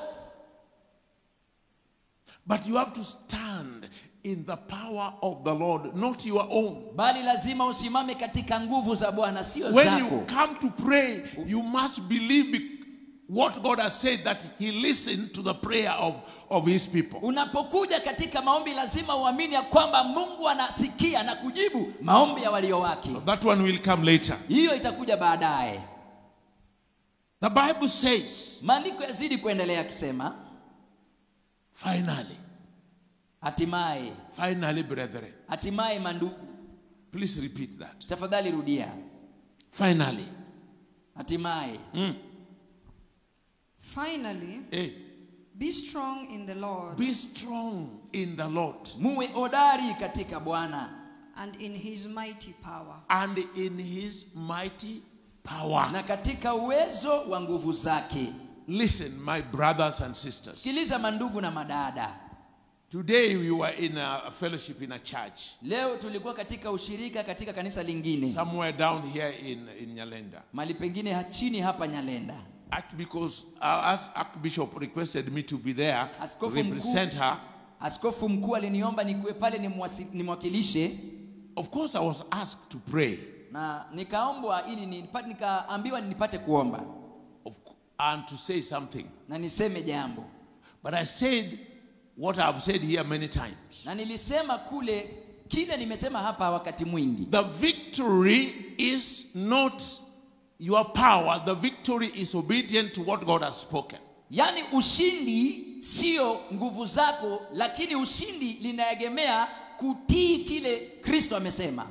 [SPEAKER 2] But you have to stand in the power of the Lord, not your own.
[SPEAKER 3] Bali lazima usimame katika nguvu za Bwana, sio
[SPEAKER 2] When
[SPEAKER 3] zako.
[SPEAKER 2] you come to pray, you must believe what God has said, that he listened to the prayer of his people.
[SPEAKER 3] Unapokuja katika maombi lazima uamini ya kwamba Mungu anasikia na kujibu maombi ya walio wake.
[SPEAKER 2] That one will come later.
[SPEAKER 3] Hiyo itakuja baadaye.
[SPEAKER 2] The Bible says,
[SPEAKER 3] Maandiko yazidi kuendelea kusema,
[SPEAKER 2] finally,
[SPEAKER 3] hatimaye
[SPEAKER 2] brethren.
[SPEAKER 3] hatimaye mandugu.
[SPEAKER 2] Please repeat that.
[SPEAKER 3] Tafadhali rudia.
[SPEAKER 2] Finally.
[SPEAKER 3] Hatimaye.
[SPEAKER 4] Finally, be strong in the Lord.
[SPEAKER 2] Be strong in the Lord.
[SPEAKER 3] Muwe hodari katika Bwana.
[SPEAKER 4] And in his mighty power.
[SPEAKER 2] And in his mighty power.
[SPEAKER 3] Na katika uwezo wa nguvu zake.
[SPEAKER 2] Listen, my brothers and sisters.
[SPEAKER 3] Sikiliza mandugu na madada.
[SPEAKER 2] Today we were in a fellowship in a church.
[SPEAKER 3] Leo tulikuwa katika ushirika katika kanisa lingine.
[SPEAKER 2] Somewhere down here in Nyalenda.
[SPEAKER 3] Mali pengine chini hapa Nyalenda.
[SPEAKER 2] Because as Archbishop requested me to be there, represent her.
[SPEAKER 3] Askofu mkuu aliniomba nikuwe pale nimwakilishe.
[SPEAKER 2] Of course I was asked to pray.
[SPEAKER 3] Na nikaombwa ili nikaambiwa nipate kuomba.
[SPEAKER 2] And to say something.
[SPEAKER 3] Na niseme jambo.
[SPEAKER 2] But I said what I have said here many times.
[SPEAKER 3] Na nilisema kule kile nimesema hapa wakati mwingi.
[SPEAKER 2] The victory is not your power. The victory is obedient to what God has spoken.
[SPEAKER 3] Yani ushindi sio nguvu zako, lakini ushindi linaegemea kutii kile Kristo amesema.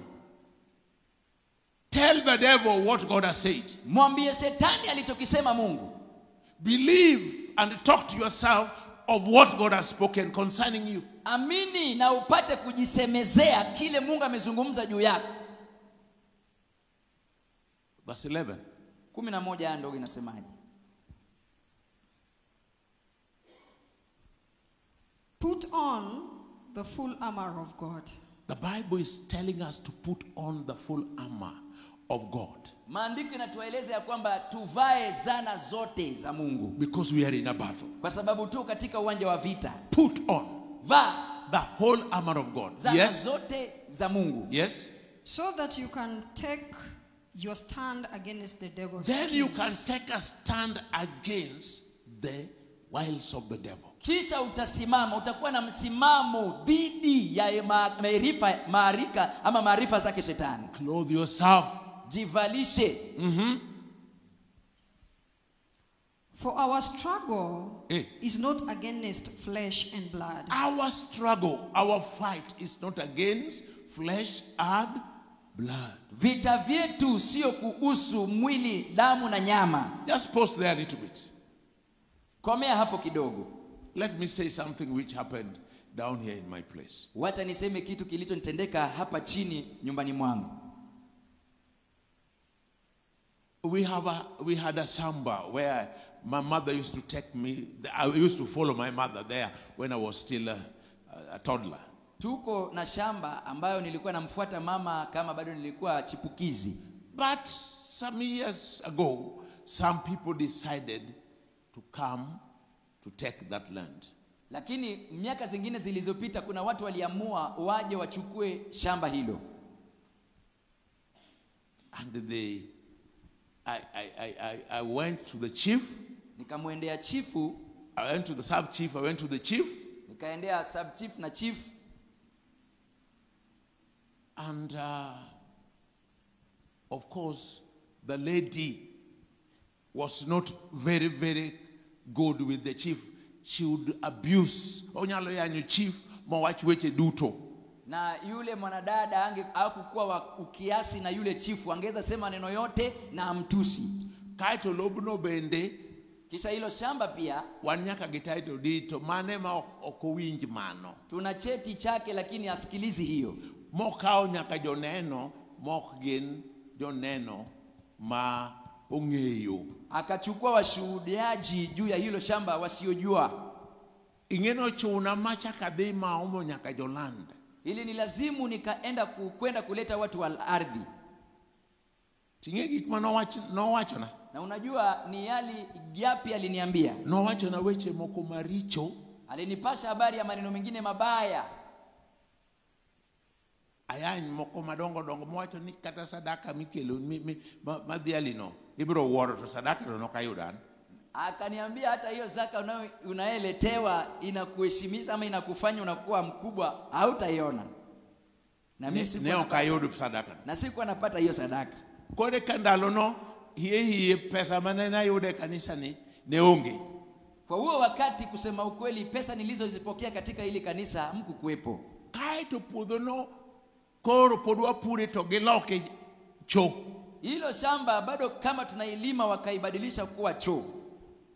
[SPEAKER 2] Tell the devil what God has said.
[SPEAKER 3] Mwambie Shetani alichokisema Mungu.
[SPEAKER 2] Believe and talk to yourself of what God has spoken concerning you.
[SPEAKER 3] Amini na upate kujisemezea kile Mungu amezungumza juu yako.
[SPEAKER 2] Verse 11.
[SPEAKER 3] 11 ndio inasemaje?
[SPEAKER 4] Put on the full armor of God.
[SPEAKER 2] The Bible is telling us to put on the full armor of God.
[SPEAKER 3] Maandiko yanatueleza ya kwamba tuvae zana zote za Mungu.
[SPEAKER 2] Because we are in a battle.
[SPEAKER 3] Kwa sababu tu katika uwanja wa vita.
[SPEAKER 2] Put on.
[SPEAKER 3] Va
[SPEAKER 2] the whole armor of God.
[SPEAKER 3] Zana zote za Mungu.
[SPEAKER 2] Yes.
[SPEAKER 4] So that you can take your stand against the devil's
[SPEAKER 2] Then
[SPEAKER 4] schemes.
[SPEAKER 2] you can take a stand against the wiles of the devil.
[SPEAKER 3] Kisha utasimama, utakuwa na msimamo dhidi ya maarifa zake Shetani.
[SPEAKER 2] Clothe yourself.
[SPEAKER 3] Jivalishe.
[SPEAKER 4] For our struggle is not against flesh and blood.
[SPEAKER 2] Our struggle, our fight is not against flesh and blood.
[SPEAKER 3] Vita vyetu sio kuhusu mwili, damu na nyama.
[SPEAKER 2] Just pause there a little bit.
[SPEAKER 3] Komea hapo kidogo.
[SPEAKER 2] Let me say something which happened down here in my place.
[SPEAKER 3] Wacha niseme kitu kilichonitendeka hapa chini nyumbani mwangu.
[SPEAKER 2] We had a samba where my mother used to take me. I used to follow my mother there when I was still a toddler.
[SPEAKER 3] Tuko na shamba ambayo nilikuwa namfuata mama kama bado nilikuwa chipukizi.
[SPEAKER 2] But some years ago, some people decided to come to take that land.
[SPEAKER 3] Lakini miaka zingine zilizopita kuna watu waliamua waje wachukue shamba hilo.
[SPEAKER 2] And I went to the chief.
[SPEAKER 3] Nikamwendea chifu.
[SPEAKER 2] I went to the sub chief. I went to the chief.
[SPEAKER 3] Nikaendea sub chief na chief.
[SPEAKER 2] And of course, the lady was not very, very good with the chief. She would abuse onyalo yanyu chief mwachiweche duto.
[SPEAKER 3] Na yule mwanadada hakukuwa wa ukiasi na yule chifu, angeza sema neno yote na amtusi.
[SPEAKER 2] Kaito lobno bende,
[SPEAKER 3] kisha hilo shamba pia
[SPEAKER 2] wanyaka gitaito dito mane ma okowinj mano.
[SPEAKER 3] Tuna cheti chake lakini asikilizi hiyo.
[SPEAKER 2] Mokao nyaka joneno mokgin joneno ma ongeyo.
[SPEAKER 3] Akachukua washuhudiaji juu ya hilo shamba wasiojua.
[SPEAKER 2] Ingeno chuna macha kadhima omo nyaka joland.
[SPEAKER 3] Ili ni lazimu nikaenda kwenda kuleta watu wa ardhi.
[SPEAKER 2] Tingegi kuma no wacho na.
[SPEAKER 3] Na unajua ni yali yapi aliniambia?
[SPEAKER 2] No wacho na weche moko maricho.
[SPEAKER 3] Alinipasha habari ya maneno mengine mabaya.
[SPEAKER 2] Ayany moko madongo dongo mwacho ni kata sadaka mikelo madhialino ibro woro to sadaka no kayudan.
[SPEAKER 3] Akaniambia hata hiyo zaka unaeletewa inakuheshimisha ama inakufanya unakuwa mkubwa hautaiona. Na mimi
[SPEAKER 2] sikuwa kayudu sadaka.
[SPEAKER 3] Na sikuwa napata hiyo sadaka.
[SPEAKER 2] Kode kandalo no hiye pesa manena yude kanisa ni neonge.
[SPEAKER 3] Kwa huo wakati kusema ukweli pesa nilizozipokea katika hili kanisa mkukuepo.
[SPEAKER 2] Kaito puodho no koro podwa pure to giloke choo.
[SPEAKER 3] Hilo shamba bado kama tunailima wakaibadilisha kuwa choo.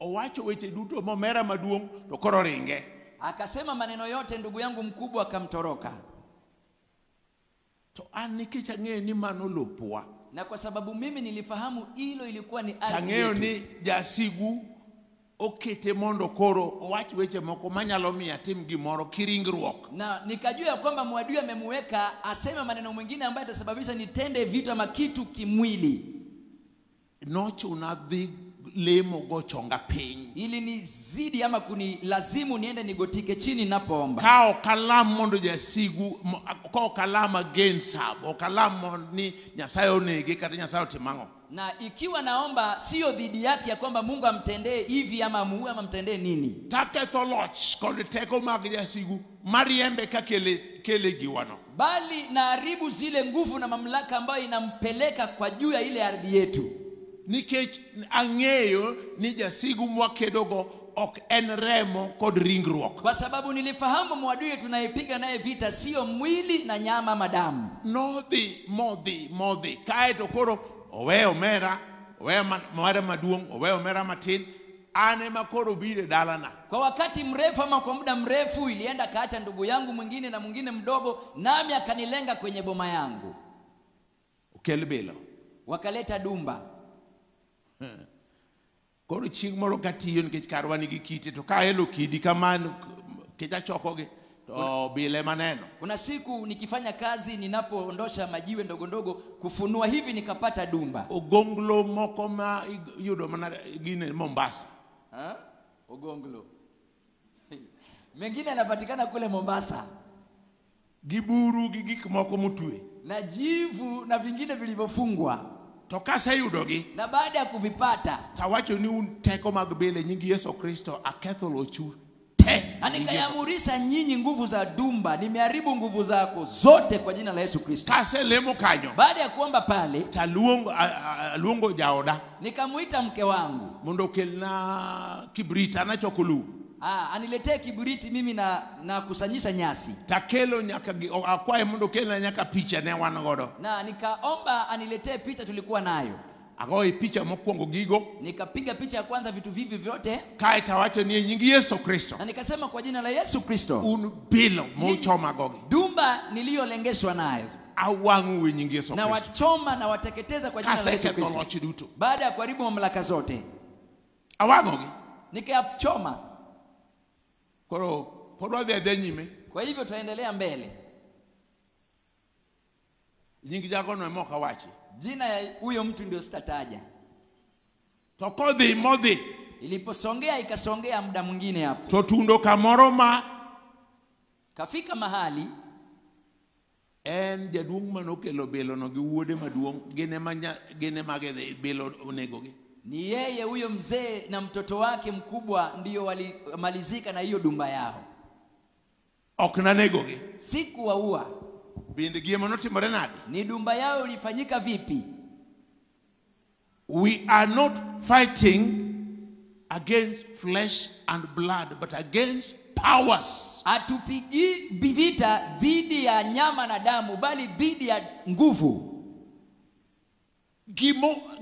[SPEAKER 2] Owacho weche duto momera maduong to koro ringe.
[SPEAKER 3] Akasema maneno yote ndugu yangu mkubwa akamtoroka.
[SPEAKER 2] To anikicha ng'e ni mano lopwa.
[SPEAKER 3] Na kwa sababu mimi nilifahamu hilo ilikuwa ni ardhi.
[SPEAKER 2] Changeo ni jasigu okete mondo koro owacho weche moko manyalo miya tim gimoro kiringruok.
[SPEAKER 3] Na nikajua kwamba mwadui amemweka aseme maneno mengine ambayo yatasababisha nitende vitu ama kitu kimwili.
[SPEAKER 2] Nocho unadhi lemo gochonga piny.
[SPEAKER 3] Ili nizidi ama kunilazimu niende nigotike chini napoomba.
[SPEAKER 2] Kao kalam mondo jasigu kao kalam against hab o kalam ni Nyasaye onege kata Nyasaye otimango.
[SPEAKER 3] Na ikiwa naomba sio dhidi yake ya kwamba Mungu amtendee hivi ama amuue ama mtendee nini.
[SPEAKER 2] Taketho loch kod teko mag jasigu mariembe ka kele giwano.
[SPEAKER 3] Bali naharibu zile nguvu na mamlaka ambayo inampeleka kwa juu ya ile ardhi yetu.
[SPEAKER 2] Nikech ang'eyo ni jasigu mwakedogo ok en remo kod ringruok.
[SPEAKER 3] Kwa sababu nilifahamu mwadui tunayepiga naye vita sio mwili na nyama ama damu.
[SPEAKER 2] Modhi kaeto koro owe omera owe maduong owe omera matin ane makoro bire dalana.
[SPEAKER 3] Kwa wakati mrefu ama kwa muda mrefu ilienda kaacha ndugu yangu mwingine na mwingine mdogo nami akanilenga kwenye boma yangu.
[SPEAKER 2] Ukelbelo
[SPEAKER 3] wakaleta dumba.
[SPEAKER 2] Koro ching moro katiyo nikech karwa nigi kite to ka elo kidi kamano kecha chokoge to bile maneno.
[SPEAKER 3] Kuna siku nikifanya kazi ninapoondosha majiwe ndogo ndogo kufunua hivi nikapata dumba.
[SPEAKER 2] Ogonglo moko ma yudo mana gine Mombasa.
[SPEAKER 3] Ogonglo. Mengine yanapatikana kule Mombasa.
[SPEAKER 2] Giburu gigik moko mutwe.
[SPEAKER 3] Na jivu na vingine vilivyofungwa.
[SPEAKER 2] Tokasa yudogi.
[SPEAKER 3] Na baada ya kuvipata
[SPEAKER 2] tawacho ni unteko magbele nyingi Yesu Kristo aketho lochu.
[SPEAKER 3] Anikayamurisa nyinyi nguvu za dumba, nimeharibu nguvu zako zote kwa jina la Yesu Kristo.
[SPEAKER 2] Kase lemo kanyo.
[SPEAKER 3] Baada ya kuomba pale,
[SPEAKER 2] luongo jaoda.
[SPEAKER 3] Nikamuita mke wangu.
[SPEAKER 2] Mondo kelna kibrita na chokolu.
[SPEAKER 3] aniletee kiburiti mimi na kusanyisha nyasi.
[SPEAKER 2] Takelo nyaka akwaye mondo kelna nyaka picha ne wan godo.
[SPEAKER 3] Na nikaomba aniletee picha tulikuwa nayo.
[SPEAKER 2] Agoyi picha mokwongo gigo.
[SPEAKER 3] Nikapiga picha ya kwanza vitu vivi vyote.
[SPEAKER 2] Kae tawacho ni nying Yesu Kristo.
[SPEAKER 3] Na nikasema kwa jina la Yesu Kristo.
[SPEAKER 2] Un bilo mochoma gogi.
[SPEAKER 3] Dumba niliyolengeshwa nayo.
[SPEAKER 2] Awangu nying Yesu Kristo.
[SPEAKER 3] Na wachoma na wateketeza kwa jina la Yesu Kristo. Baada ya kuharibu mamlaka zote.
[SPEAKER 2] Awangogi.
[SPEAKER 3] Nikayachoma.
[SPEAKER 2] Koro podwa de nyime.
[SPEAKER 3] Kwa hivyo tuendelea mbele.
[SPEAKER 2] Nying jago no moka wachi.
[SPEAKER 3] Jina ya huyo mtu ndio sitataja.
[SPEAKER 2] Tokodhi modhi.
[SPEAKER 3] Iliposongea ikasongea muda mwingine hapo.
[SPEAKER 2] Totundo kamoro
[SPEAKER 3] kafika mahali
[SPEAKER 2] en jaduong manokelo belo no gi wuode maduong gene magedhe belo onegogi.
[SPEAKER 3] Ni yeye huyo mzee na mtoto wake mkubwa ndio walimalizika na hiyo dumba yao.
[SPEAKER 2] Oknanegogi.
[SPEAKER 3] Siku waua.
[SPEAKER 2] Bindi giemo notimore nade?
[SPEAKER 3] Ni dumba yao ilifanyika vipi?
[SPEAKER 2] We are not fighting against flesh and blood but against powers.
[SPEAKER 3] Atupigi vita dhidi ya nyama na damu bali dhidi ya nguvu.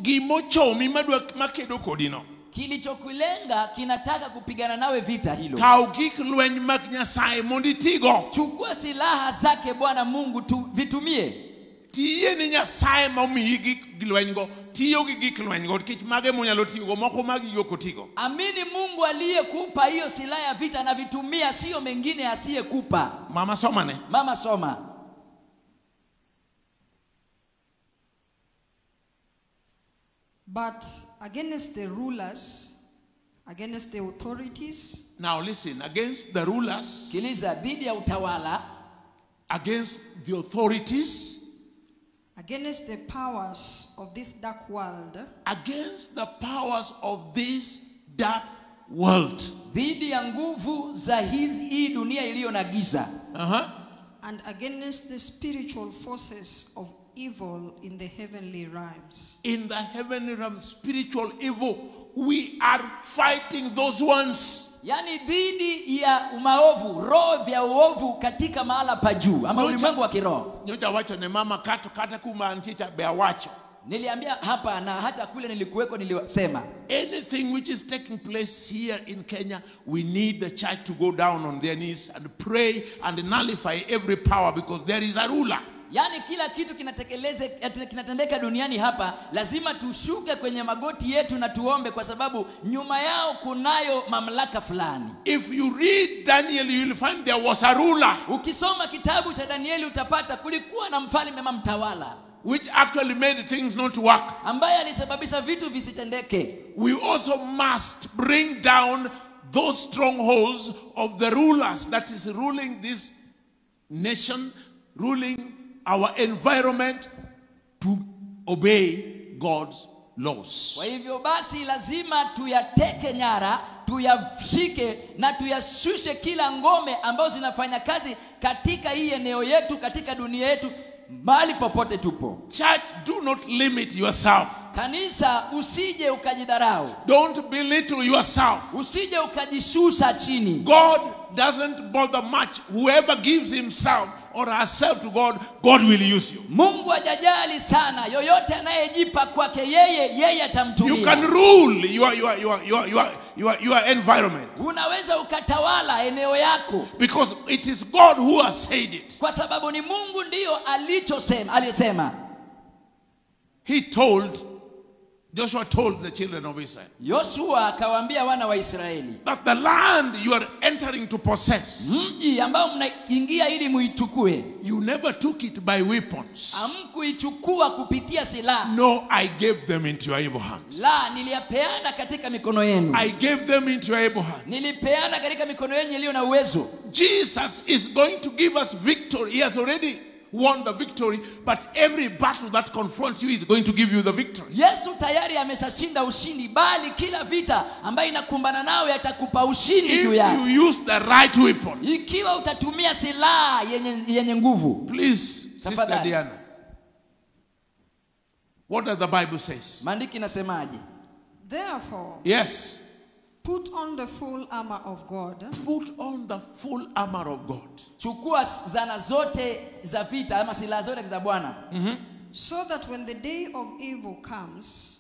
[SPEAKER 2] Gimo chomi madwa makedo kodino.
[SPEAKER 3] Kilichokulenga kinataka kupigana nawe vita hilo.
[SPEAKER 2] Kau gik lweny mag Nyasaye mondi tigo.
[SPEAKER 3] Chukua silaha zake Bwana Mungu vitumie.
[SPEAKER 2] Tiye ni Nyasaye momiyi gik lweny go. Tiyo gi gik lweny go kich mage munyalo tigo moko magi yoko tigo.
[SPEAKER 3] Amini Mungu aliyekupa hiyo silaha ya vita na vitumia, sio mengine asiyekupa.
[SPEAKER 2] Mama soma ne.
[SPEAKER 3] Mama soma.
[SPEAKER 4] But against the rulers, against the authorities.
[SPEAKER 2] Now listen, against the rulers.
[SPEAKER 3] Kiliza dhidi ya utawala.
[SPEAKER 2] Against the authorities.
[SPEAKER 4] Against the powers of this dark world.
[SPEAKER 2] Against the powers of this dark world.
[SPEAKER 3] Dhidi ya nguvu za hii dunia iliyo na giza.
[SPEAKER 4] And against the spiritual forces of evil in the heavenly realms.
[SPEAKER 2] In the heavenly realms, spiritual evil, we are fighting those ones.
[SPEAKER 3] Yani dhidi ya maovu, roho vya uovu katika mahala pa juu ama ulimwengu wa kiroho.
[SPEAKER 2] Nyocha wacho ne mama kata kuma anticha be wacho.
[SPEAKER 3] Niliambia hapa na hata kule nilikuweko nilisema.
[SPEAKER 2] Anything which is taking place here in Kenya, we need the church to go down on their knees and pray and nullify every power because there is a ruler.
[SPEAKER 3] Yani kila kitu kinatendeka duniani hapa, lazima tushuke kwenye magoti yetu na tuombe kwa sababu nyuma yao kunayo mamlaka fulani.
[SPEAKER 2] If you read Daniel, you will find there was a ruler.
[SPEAKER 3] Ukisoma kitabu cha Danieli utapata kulikuwa na mfalme ama mtawala.
[SPEAKER 2] Which actually made things not work.
[SPEAKER 3] Ambaye alisababisha vitu visitendeke.
[SPEAKER 2] We also must bring down those strongholds of the rulers that is ruling this nation, ruling our environment, to obey God's laws.
[SPEAKER 3] Kwa hivyo basi lazima tuyateke nyara, tuyashike na tuyashushe kila ngome ambazo zinafanya kazi katika hii eneo yetu, katika dunia yetu, mahali popote tupo.
[SPEAKER 2] Church, do not limit yourself.
[SPEAKER 3] Kanisa, usije ukajidharau.
[SPEAKER 2] Don't belittle yourself.
[SPEAKER 3] Usije ukajishusha chini.
[SPEAKER 2] God doesn't bother much. Whoever gives himself or herself to God, God will use you.
[SPEAKER 3] Mungu hajajali sana. Yoyote anayejipa kwake yeye atamtumia.
[SPEAKER 2] You can rule your environment.
[SPEAKER 3] Unaweza ukatawala eneo yako.
[SPEAKER 2] Because it is God who has said it.
[SPEAKER 3] Kwa sababu ni Mungu ndio alisema.
[SPEAKER 2] Joshua told the children of Israel.
[SPEAKER 3] Yoshua akawaambia wana wa Israeli.
[SPEAKER 2] That the land you are entering to possess.
[SPEAKER 3] Mji ambao mnaingia ili muichukue.
[SPEAKER 2] You never took it by weapons.
[SPEAKER 3] Hamkuichukua kupitia silaha.
[SPEAKER 2] No, I gave them into your able hands.
[SPEAKER 3] La, niliyapeana katika mikono yenu.
[SPEAKER 2] I gave them into your able hands.
[SPEAKER 3] Nilipeana katika mikono yenu iliyo na uwezo.
[SPEAKER 2] Jesus is going to give us victory. He has already won the victory, but every battle that confronts you is going to give you the victory.
[SPEAKER 3] Yesu tayari ameshashinda ushindi, bali kila vita ambayo inakumbana nawe yatakupa ushindi juu yako.
[SPEAKER 2] If you use the right weapon.
[SPEAKER 3] Ikiwa utatumia silaha yenye nguvu.
[SPEAKER 2] Please, Sister Diana. What does the Bible says?
[SPEAKER 3] Maandiko inasemaje?
[SPEAKER 4] Therefore,
[SPEAKER 2] yes.
[SPEAKER 4] Put on the full armor of God,
[SPEAKER 2] Put on the full armor of God.
[SPEAKER 3] Chukua zana zote za vita ama silaha zote za Bwana.
[SPEAKER 4] so that when the day of evil comes,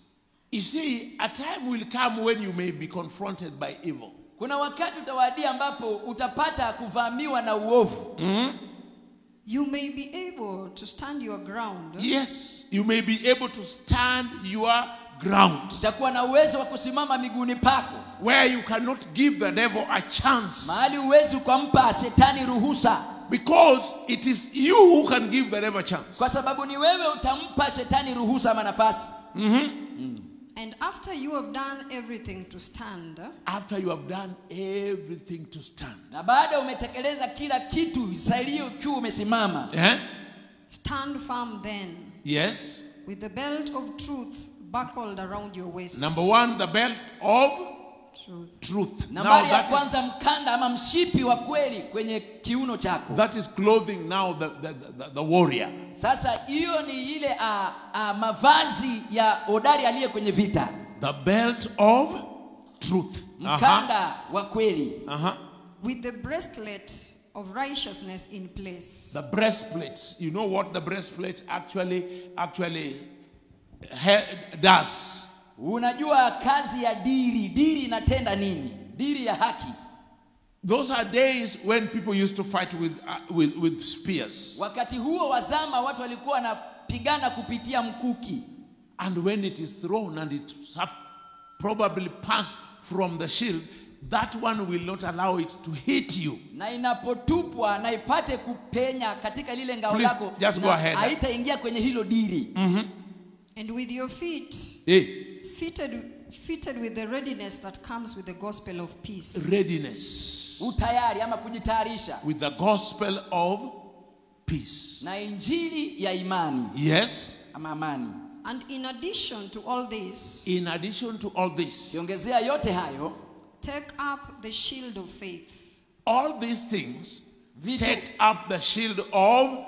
[SPEAKER 2] You see, a time will come when you may be confronted by evil.
[SPEAKER 3] Kuna wakati utawadia ambapo utapata kuvamiwa na uovu.
[SPEAKER 4] you may be able to stand your ground,
[SPEAKER 2] Yes, you may be able to stand your ground
[SPEAKER 3] Utakuwa na uwezo wa kusimama miguuni pako.
[SPEAKER 2] where you cannot give the devil a chance,
[SPEAKER 3] Mahali uwezi ukampa shetani ruhusa.
[SPEAKER 2] because it is you who can give the devil a chance.
[SPEAKER 3] Kwa sababu ni wewe utampa shetani ruhusa ama nafasi.
[SPEAKER 4] and after you have done everything to stand,
[SPEAKER 2] After you have done everything to stand,
[SPEAKER 3] Na baada umetekeleza kila kitu, sailio ukiwa umesimama.
[SPEAKER 4] stand firm then,
[SPEAKER 2] yes.
[SPEAKER 4] with the belt of truth buckled around your waist.
[SPEAKER 2] Number one, the belt of
[SPEAKER 4] Truth.
[SPEAKER 2] truth.
[SPEAKER 3] Nambari ya
[SPEAKER 2] Now
[SPEAKER 3] kwanza mkanda ama mshipi wa kweli kwenye kiuno chako.
[SPEAKER 2] that is clothing now the warrior.
[SPEAKER 3] Sasa hiyo ni ile mavazi ya hodari aliye kwenye vita.
[SPEAKER 2] The belt of truth.
[SPEAKER 3] Mkanda wa kweli.
[SPEAKER 4] With the breastplate of righteousness in place.
[SPEAKER 2] The breastplates. You know what the breastplate actually does?
[SPEAKER 3] Unajua kazi ya diri. Diri inatenda nini? Diri ya haki.
[SPEAKER 2] Those are days when people used to fight with spears.
[SPEAKER 3] Wakati huo wazama watu walikuwa wanapigana kupitia mkuki.
[SPEAKER 2] And when it is thrown and it probably pass from the shield, that one will not allow it to hit you.
[SPEAKER 3] Na inapotupwa na ipate kupenya katika lile ngao
[SPEAKER 2] Please,
[SPEAKER 3] lako,
[SPEAKER 2] just go ahead.
[SPEAKER 3] haitaingia kwenye hilo diri.
[SPEAKER 4] And with your feet fitted with the readiness that comes with the gospel of peace.
[SPEAKER 2] Readiness.
[SPEAKER 3] Utayari ama kujitayarisha.
[SPEAKER 2] With the gospel of peace.
[SPEAKER 3] Na injili ya imani.
[SPEAKER 2] Yes.
[SPEAKER 3] Ama amani.
[SPEAKER 4] And in addition to all this,
[SPEAKER 3] Kiongezea yote hayo,
[SPEAKER 4] take up the shield of faith.
[SPEAKER 2] All these things,
[SPEAKER 3] Vitu.
[SPEAKER 2] take up the shield of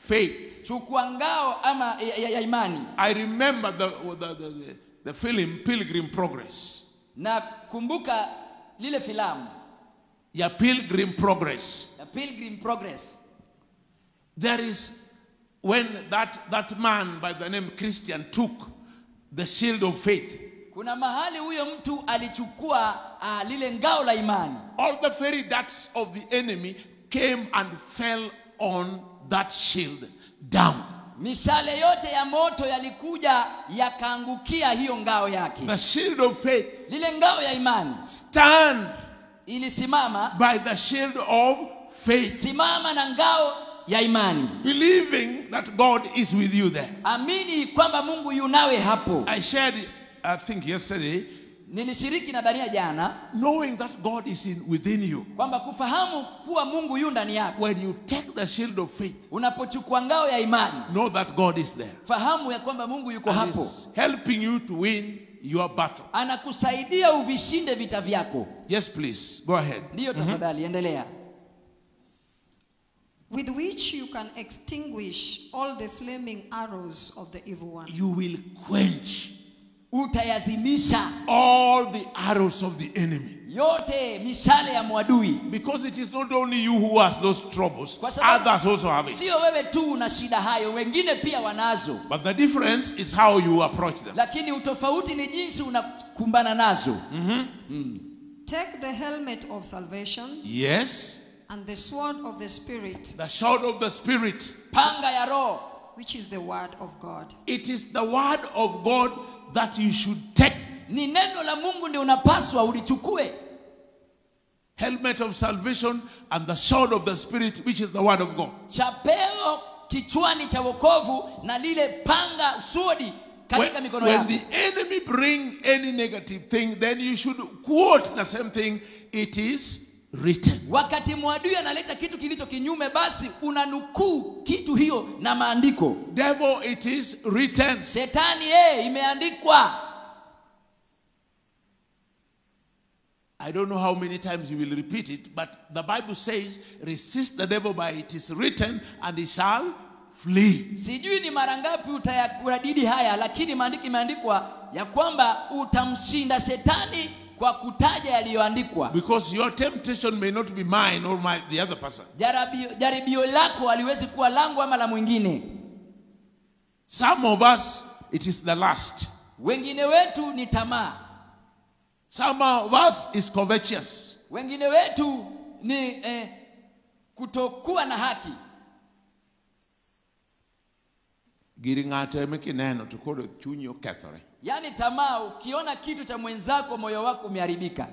[SPEAKER 2] faith.
[SPEAKER 3] Chukua ngao ama ya imani.
[SPEAKER 2] I remember the film Pilgrim Progress.
[SPEAKER 3] Na kumbuka lile filamu
[SPEAKER 2] Yeah, Pilgrim Progress.
[SPEAKER 3] ya Pilgrim Progress.
[SPEAKER 2] There is when that man by the name Christian took the shield of faith.
[SPEAKER 3] Kuna mahali huyo mtu alichukua lile ngao la imani.
[SPEAKER 2] All the fairy darts of the enemy came and fell on that shield down.
[SPEAKER 3] Mishale yote ya moto yalikuja yakaangukia hiyo ngao yake.
[SPEAKER 2] The shield of faith
[SPEAKER 3] Lile ngao ya imani
[SPEAKER 2] stand
[SPEAKER 3] ilisimama,
[SPEAKER 2] by the shield of faith,
[SPEAKER 3] simama na ngao ya imani,
[SPEAKER 2] believing that God is with you there.
[SPEAKER 3] amini kwamba Mungu yunawe hapo.
[SPEAKER 2] I shared, I think yesterday,
[SPEAKER 3] Nilishiriki na Dania jana,
[SPEAKER 2] knowing that God is within you.
[SPEAKER 3] kwamba kufahamu kuwa Mungu yu ndani yako.
[SPEAKER 2] When you take the shield of faith,
[SPEAKER 3] Unapochukua ngao ya imani,
[SPEAKER 2] know that God is there.
[SPEAKER 3] fahamu ya kwamba Mungu yuko
[SPEAKER 2] And
[SPEAKER 3] hapo.
[SPEAKER 2] is helping you to win your battle.
[SPEAKER 3] Anakusaidia uvishinde vita vyako.
[SPEAKER 2] Yes, please. Go ahead.
[SPEAKER 3] Ndiyo, tafadhali endelea.
[SPEAKER 4] With which you can extinguish all the flaming arrows of the evil one.
[SPEAKER 2] You will quench
[SPEAKER 3] Utayazimisha
[SPEAKER 2] all the arrows of the enemy.
[SPEAKER 3] yote mishale ya mwadui.
[SPEAKER 2] Because it is not only you who has those troubles,
[SPEAKER 3] Kwa sababu
[SPEAKER 2] others also have it.
[SPEAKER 3] sio wewe tu una shida hayo, wengine pia wanazo.
[SPEAKER 2] But the difference is how you approach them.
[SPEAKER 3] Lakini utofauti ni jinsi unakumbana nazo.
[SPEAKER 4] Take the helmet of salvation
[SPEAKER 2] Yes.
[SPEAKER 4] and the sword of the Spirit,
[SPEAKER 2] The sword of the Spirit.
[SPEAKER 3] Panga ya Roho.
[SPEAKER 4] which is the word of God.
[SPEAKER 2] It is the word of God that you should take.
[SPEAKER 3] Ni neno la Mungu ndio unapaswa ulichukue.
[SPEAKER 2] Helmet of salvation and the sword of the Spirit, which is the word of God.
[SPEAKER 3] Chapeo kichwani cha wokovu na lile panga sword katika mikono
[SPEAKER 2] When
[SPEAKER 3] yako.
[SPEAKER 2] the enemy bring any negative thing, then you should quote the same thing. It is written.
[SPEAKER 3] Wakati mwadui analeta kitu kilicho kinyume, basi unanukuu kitu hiyo na maandiko.
[SPEAKER 2] Devil, it is written.
[SPEAKER 3] Shetani, imeandikwa.
[SPEAKER 2] I don't know how many times you will repeat it, but the Bible says, resist the devil by it is written, and he shall flee.
[SPEAKER 3] Sijui ni mara ngapi utayakuradidi haya, lakini maandiko imeandikwa ya kwamba utamshinda shetani kwa kutaja yaliyoandikwa.
[SPEAKER 2] Because your temptation may not be mine or the other person.
[SPEAKER 3] Jaribio lako haliwezi kuwa langu ama la mwingine.
[SPEAKER 2] Some of us, it is the lust.
[SPEAKER 3] Wengine wetu ni tamaa.
[SPEAKER 2] Some of us is covetous.
[SPEAKER 3] Wengine wetu ni kutokuwa na haki. Yani tamaa, ukiona kitu cha mwenzako moyo wako umeharibika.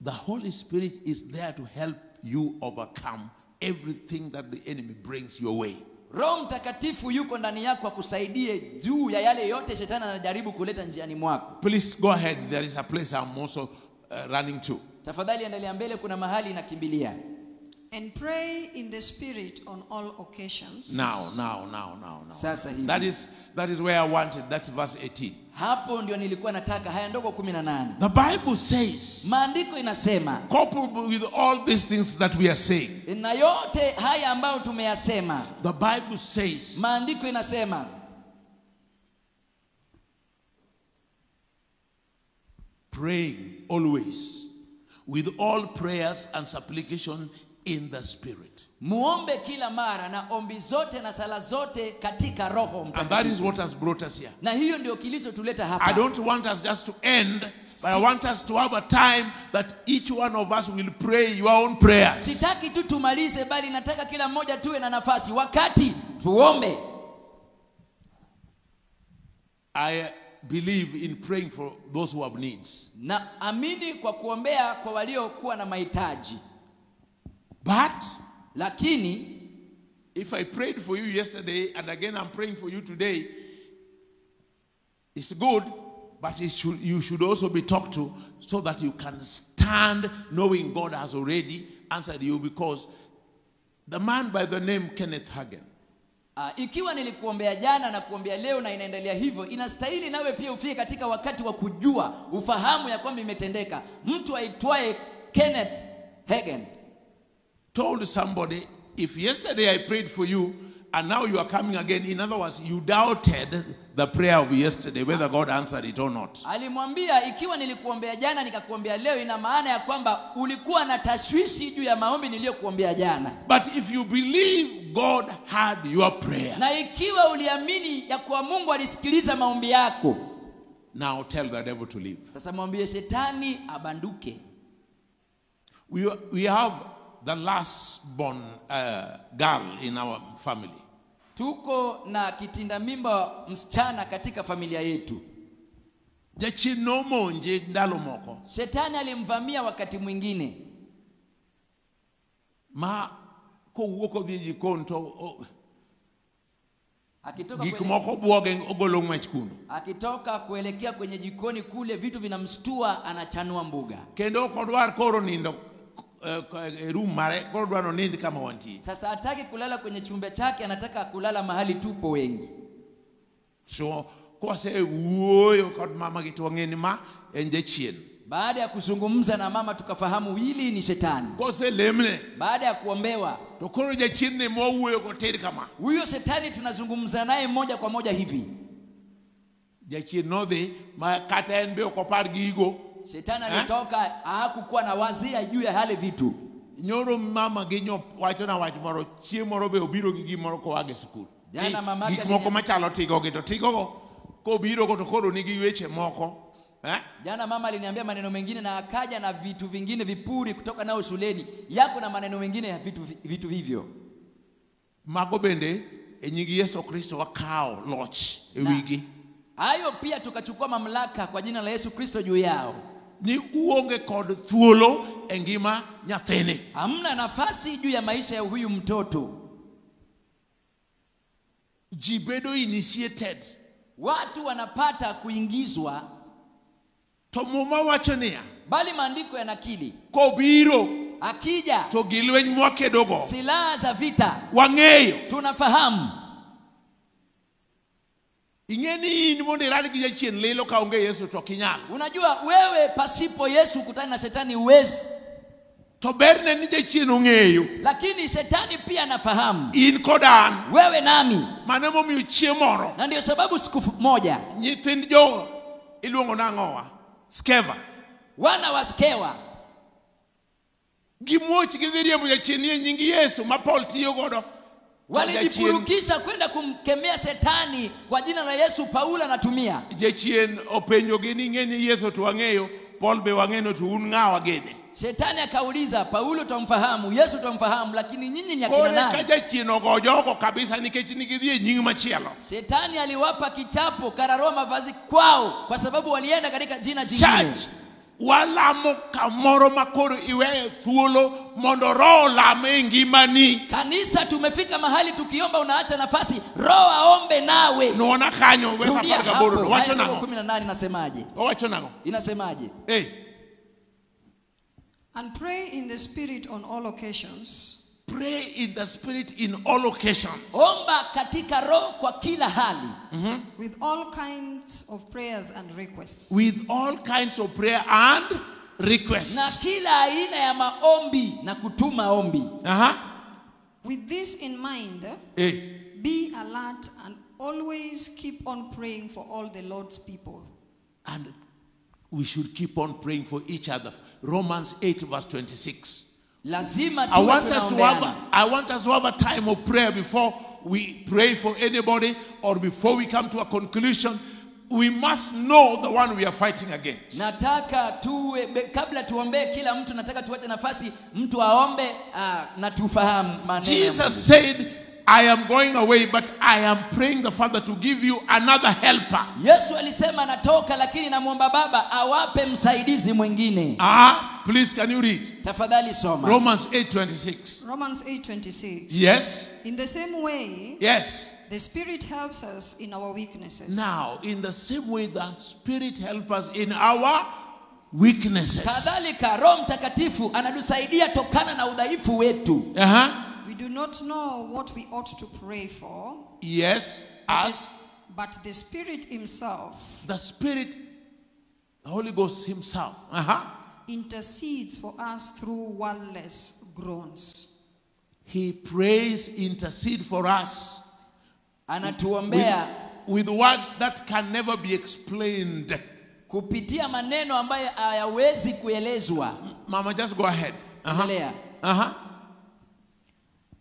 [SPEAKER 2] The Holy Spirit is there to help you overcome everything that the enemy brings your way.
[SPEAKER 3] Roho Mtakatifu yuko ndani yako akusaidie juu ya yale yote shetani anajaribu kuleta njiani mwako.
[SPEAKER 2] Please go ahead. There is a place I'm also running to.
[SPEAKER 3] Tafadhali endelea mbele, kuna mahali nakimbilia.
[SPEAKER 4] And pray in the Spirit on all occasions.
[SPEAKER 2] Now.
[SPEAKER 3] Sasa hivi.
[SPEAKER 2] That is where I wanted. That's verse 18.
[SPEAKER 3] Hapo ndio nilikuwa nataka, haya ndogo 18.
[SPEAKER 2] The Bible says,
[SPEAKER 3] maandiko inasema,
[SPEAKER 2] coupled with all these things that we are saying,
[SPEAKER 3] na yote haya ambayo tumeyasema,
[SPEAKER 2] the Bible says,
[SPEAKER 3] maandiko inasema,
[SPEAKER 2] praying always with all prayers and supplication in the Spirit.
[SPEAKER 3] Muombe kila mara na ombi zote na sala zote katika Roho Mtakatifu.
[SPEAKER 2] And that is what has brought us here.
[SPEAKER 3] Na hiyo ndio kilichotuleta hapa.
[SPEAKER 2] I don't want us just to end, but I want us to have a time that each one of us will pray your own prayers.
[SPEAKER 3] Sitaki tu tumalize, bali nataka kila mmoja tuwe na nafasi wakati tuombe.
[SPEAKER 2] I believe in praying for those who have needs.
[SPEAKER 3] Na amini kwa kuombea kwa walio kuwa na mahitaji.
[SPEAKER 2] But
[SPEAKER 3] lakini
[SPEAKER 2] if I prayed for you yesterday and again I'm praying for you today, it's good, but you should also be talked to so that you can stand knowing God has already answered you, because the man by the name Kenneth Hagin,
[SPEAKER 3] ikiwa nilikuombea jana na kuombea leo na inaendelea hivyo, inastahili nawe pia ufike katika wakati wa kujua, ufahamu ya kwamba imetendeka. Mtu aitwaye Kenneth Hagin
[SPEAKER 2] told somebody, if yesterday I prayed for you and now you are coming again, in other words, you doubted the prayer of yesterday, whether God answered it or not.
[SPEAKER 3] Alimwambia, ikiwa nilikuombea jana nikakuombea leo, ina maana ya kwamba ulikuwa na tashwishi juu ya maombi niliyokuombea jana.
[SPEAKER 2] But if you believe God heard your prayer,
[SPEAKER 3] na ikiwa uliamini ya kuwa Mungu alisikiliza maombi yako,
[SPEAKER 2] now tell the devil to leave.
[SPEAKER 3] Sasa mwambie shetani abanduke.
[SPEAKER 2] We have the last born girl in our family.
[SPEAKER 3] Tuko na kitinda mimba msichana katika familia yetu.
[SPEAKER 2] Jachinomonje ndalo moko.
[SPEAKER 3] Shetani alimvamia wakati mwingine.
[SPEAKER 2] Ma ko wuoko dhi jikon to
[SPEAKER 3] akitoka kuelekea kwenye jikoni kule, vitu vinamstua, anachanua mbuga.
[SPEAKER 2] Kendo kodwar koro nindo room mare kodwar nindi kama wanti.
[SPEAKER 3] Sasa hataki kulala kwenye chumba chake, anataka kulala mahali tupo wengi.
[SPEAKER 2] So kwa se uoyo kod mama kitwangeni ma enje chien.
[SPEAKER 3] Baada ya kuzungumza na mama tukafahamu hili ni shetani.
[SPEAKER 2] Kwa se lemne.
[SPEAKER 3] Baada ya kuombewa,
[SPEAKER 2] to koro je chien ne mo uoyo ko teri kama.
[SPEAKER 3] Huyo shetani tunazungumza naye moja kwa moja hivi.
[SPEAKER 2] Je chien no dhi ma kata en be ko par gigo.
[SPEAKER 3] Shetani alitoka, hakukuwa na wazia juu ya hale vitu.
[SPEAKER 2] Nyoro mama ginyo wacho na wach moro chiemoro be obiro gi gimoro ko wage skul.
[SPEAKER 3] Jana mama yake
[SPEAKER 2] gikmoko machalo tigo gi to tigo ko biro ko to koro nigi weche moko.
[SPEAKER 3] Jana mama aliniambia maneno mengine na akaja na vitu vingine vipuri kutoka nao shuleni. Yako na maneno mengine ya vitu hivyo.
[SPEAKER 2] Mago bende enyigi Yesu Kristo wakao loch ewigi.
[SPEAKER 3] Hayo pia tukachukua mamlaka kwa jina la Yesu Kristo juu yao.
[SPEAKER 2] Ni uonge kod thuolo engima nyathini.
[SPEAKER 3] Hamna nafasi juu ya maisha ya huyu mtoto.
[SPEAKER 2] Jibedo initiated.
[SPEAKER 3] Watu wanapata kuingizwa.
[SPEAKER 2] Tomuma wachonia.
[SPEAKER 3] Bali maandiko yanakili.
[SPEAKER 2] Kobiro.
[SPEAKER 3] Akija.
[SPEAKER 2] To gilweny mwakedogo.
[SPEAKER 3] Silaha za vita.
[SPEAKER 2] Wangeyo.
[SPEAKER 3] Tunafahamu.
[SPEAKER 2] Ingeni ni monde radi gija chien lelo kaonge Yesu to kinyal.
[SPEAKER 3] Unajua wewe pasipo Yesu kutana na shetani uwezi.
[SPEAKER 2] To berne nije chien ungeyo.
[SPEAKER 3] Lakini shetani pia anafahamu.
[SPEAKER 2] In kodan.
[SPEAKER 3] Wewe nami.
[SPEAKER 2] Manemo mi chiemoro.
[SPEAKER 3] Na ndio sababu siku moja.
[SPEAKER 2] Nyithind jo iluongo nangoa. Skeva.
[SPEAKER 3] wana wa Skewa
[SPEAKER 2] Gimuoch gidhiriembo jachien nyingi Yesu ma Paul tiyo godo.
[SPEAKER 3] walijipurukisha kwenda kumkemea Shetani kwa jina la Yesu. Paulo anatumia
[SPEAKER 2] Jachien openjo gini ngeni Yesu tuwangeyo, Paul be wangeno tu ungawa gene.
[SPEAKER 3] Shetani akauliza, Paulo tumfahamu, Yesu tumfahamu, lakini nyinyi ni akina
[SPEAKER 2] Kore
[SPEAKER 3] nani?
[SPEAKER 2] kajachien ogojoko kabisa nikech nigidhie nying machielo.
[SPEAKER 3] Shetani aliwapa kichapo, kararoa mavazi kwao kwa sababu walienda katika jina jingine.
[SPEAKER 2] Church, walamo kamoro makoro iwe thuolo mondo roho lame ngimani.
[SPEAKER 3] Kanisa tumefika mahali tukiomba unaacha nafasi Roho aombe nawe.
[SPEAKER 2] Nuona kanyo wesa
[SPEAKER 3] Rudia
[SPEAKER 2] parga
[SPEAKER 3] hapo.
[SPEAKER 2] boro. Wacho
[SPEAKER 3] Aya
[SPEAKER 2] nango.
[SPEAKER 3] 18 inasemaje?
[SPEAKER 2] Wacho nango.
[SPEAKER 3] Inasemaje?
[SPEAKER 2] Hey.
[SPEAKER 4] And pray in the Spirit on all occasions,
[SPEAKER 2] Pray in the Spirit in all occasions.
[SPEAKER 3] Omba katika Roho kwa kila hali.
[SPEAKER 4] with all kinds of prayers and requests.
[SPEAKER 2] With all kinds of prayer and requests.
[SPEAKER 3] Na kila aina ya maombi na kutuma ombi.
[SPEAKER 4] With this in mind,
[SPEAKER 2] Hey.
[SPEAKER 4] be alert and always keep on praying for all the Lord's people.
[SPEAKER 2] And we should keep on praying for each other. Romans 8 verse 26.
[SPEAKER 3] Lazima
[SPEAKER 2] I
[SPEAKER 3] tuwe
[SPEAKER 2] want us to have a time of prayer before we pray for anybody or before we come to a conclusion. We must know the one we are fighting against.
[SPEAKER 3] Nataka tuwe kabla tuombe kila mtu, nataka tuache nafasi mtu aombe na tufahamu maneno.
[SPEAKER 2] Jesus said, I am going away, but I am praying the Father to give you another helper.
[SPEAKER 3] Yesu alisema natoka, lakini namuomba Baba awape msaidizi mwingine.
[SPEAKER 2] Please can you read?
[SPEAKER 3] Tafadhali soma.
[SPEAKER 2] Romans 8:26.
[SPEAKER 4] Romans 8:26.
[SPEAKER 2] Yes.
[SPEAKER 4] In the same way,
[SPEAKER 2] Yes.
[SPEAKER 4] the Spirit helps us in our weaknesses.
[SPEAKER 2] Now, in the same way the Spirit helps us in our weaknesses.
[SPEAKER 3] Kadhalika Roho Mtakatifu anatusaidia tokana na udhaifu wetu.
[SPEAKER 4] We do not know what we ought to pray for.
[SPEAKER 2] Yes,
[SPEAKER 4] But the Spirit himself
[SPEAKER 2] the Spirit, the Holy Ghost himself,
[SPEAKER 4] intercedes for us through wordless groans.
[SPEAKER 2] he prays, intercede for us
[SPEAKER 3] Anatuombea
[SPEAKER 2] with words that can never be explained.
[SPEAKER 3] kupitia maneno ambayo hayawezi kuelezwa.
[SPEAKER 2] Mama, just go ahead.
[SPEAKER 3] Endelea.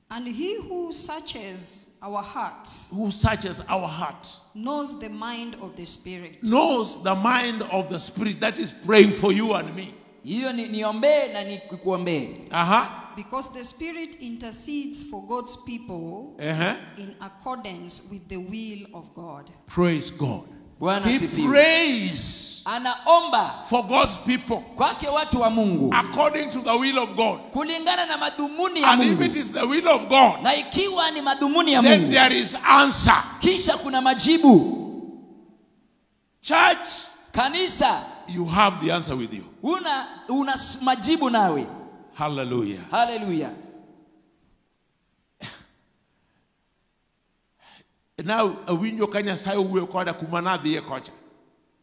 [SPEAKER 4] And he who searches our hearts
[SPEAKER 2] Who searches our heart
[SPEAKER 4] knows the mind of the Spirit.
[SPEAKER 2] knows the mind of the Spirit that is praying for you and me.
[SPEAKER 3] Hiyo niombe na nikuombee.
[SPEAKER 4] Because the Spirit intercedes for God's people in accordance with the will of God.
[SPEAKER 2] Praise God.
[SPEAKER 3] Bwana
[SPEAKER 2] He
[SPEAKER 3] asifiwe.
[SPEAKER 2] prays
[SPEAKER 3] Anaomba
[SPEAKER 2] for God's people
[SPEAKER 3] kwake watu wa Mungu
[SPEAKER 2] according to the will of God.
[SPEAKER 3] kulingana na madhumuni ya
[SPEAKER 2] And if
[SPEAKER 3] Mungu.
[SPEAKER 2] it is the will of God,
[SPEAKER 3] Na ikiwa ni madhumuni ya
[SPEAKER 2] then
[SPEAKER 3] Mungu,
[SPEAKER 2] there is answer.
[SPEAKER 3] kisha kuna majibu.
[SPEAKER 2] Church,
[SPEAKER 3] Kanisa,
[SPEAKER 2] you have the answer with you.
[SPEAKER 3] una majibu nawe.
[SPEAKER 2] Hallelujah.
[SPEAKER 3] Hallelujah.
[SPEAKER 2] Now, winyo kanya sayo uwe koda kumanadhi ye kocha.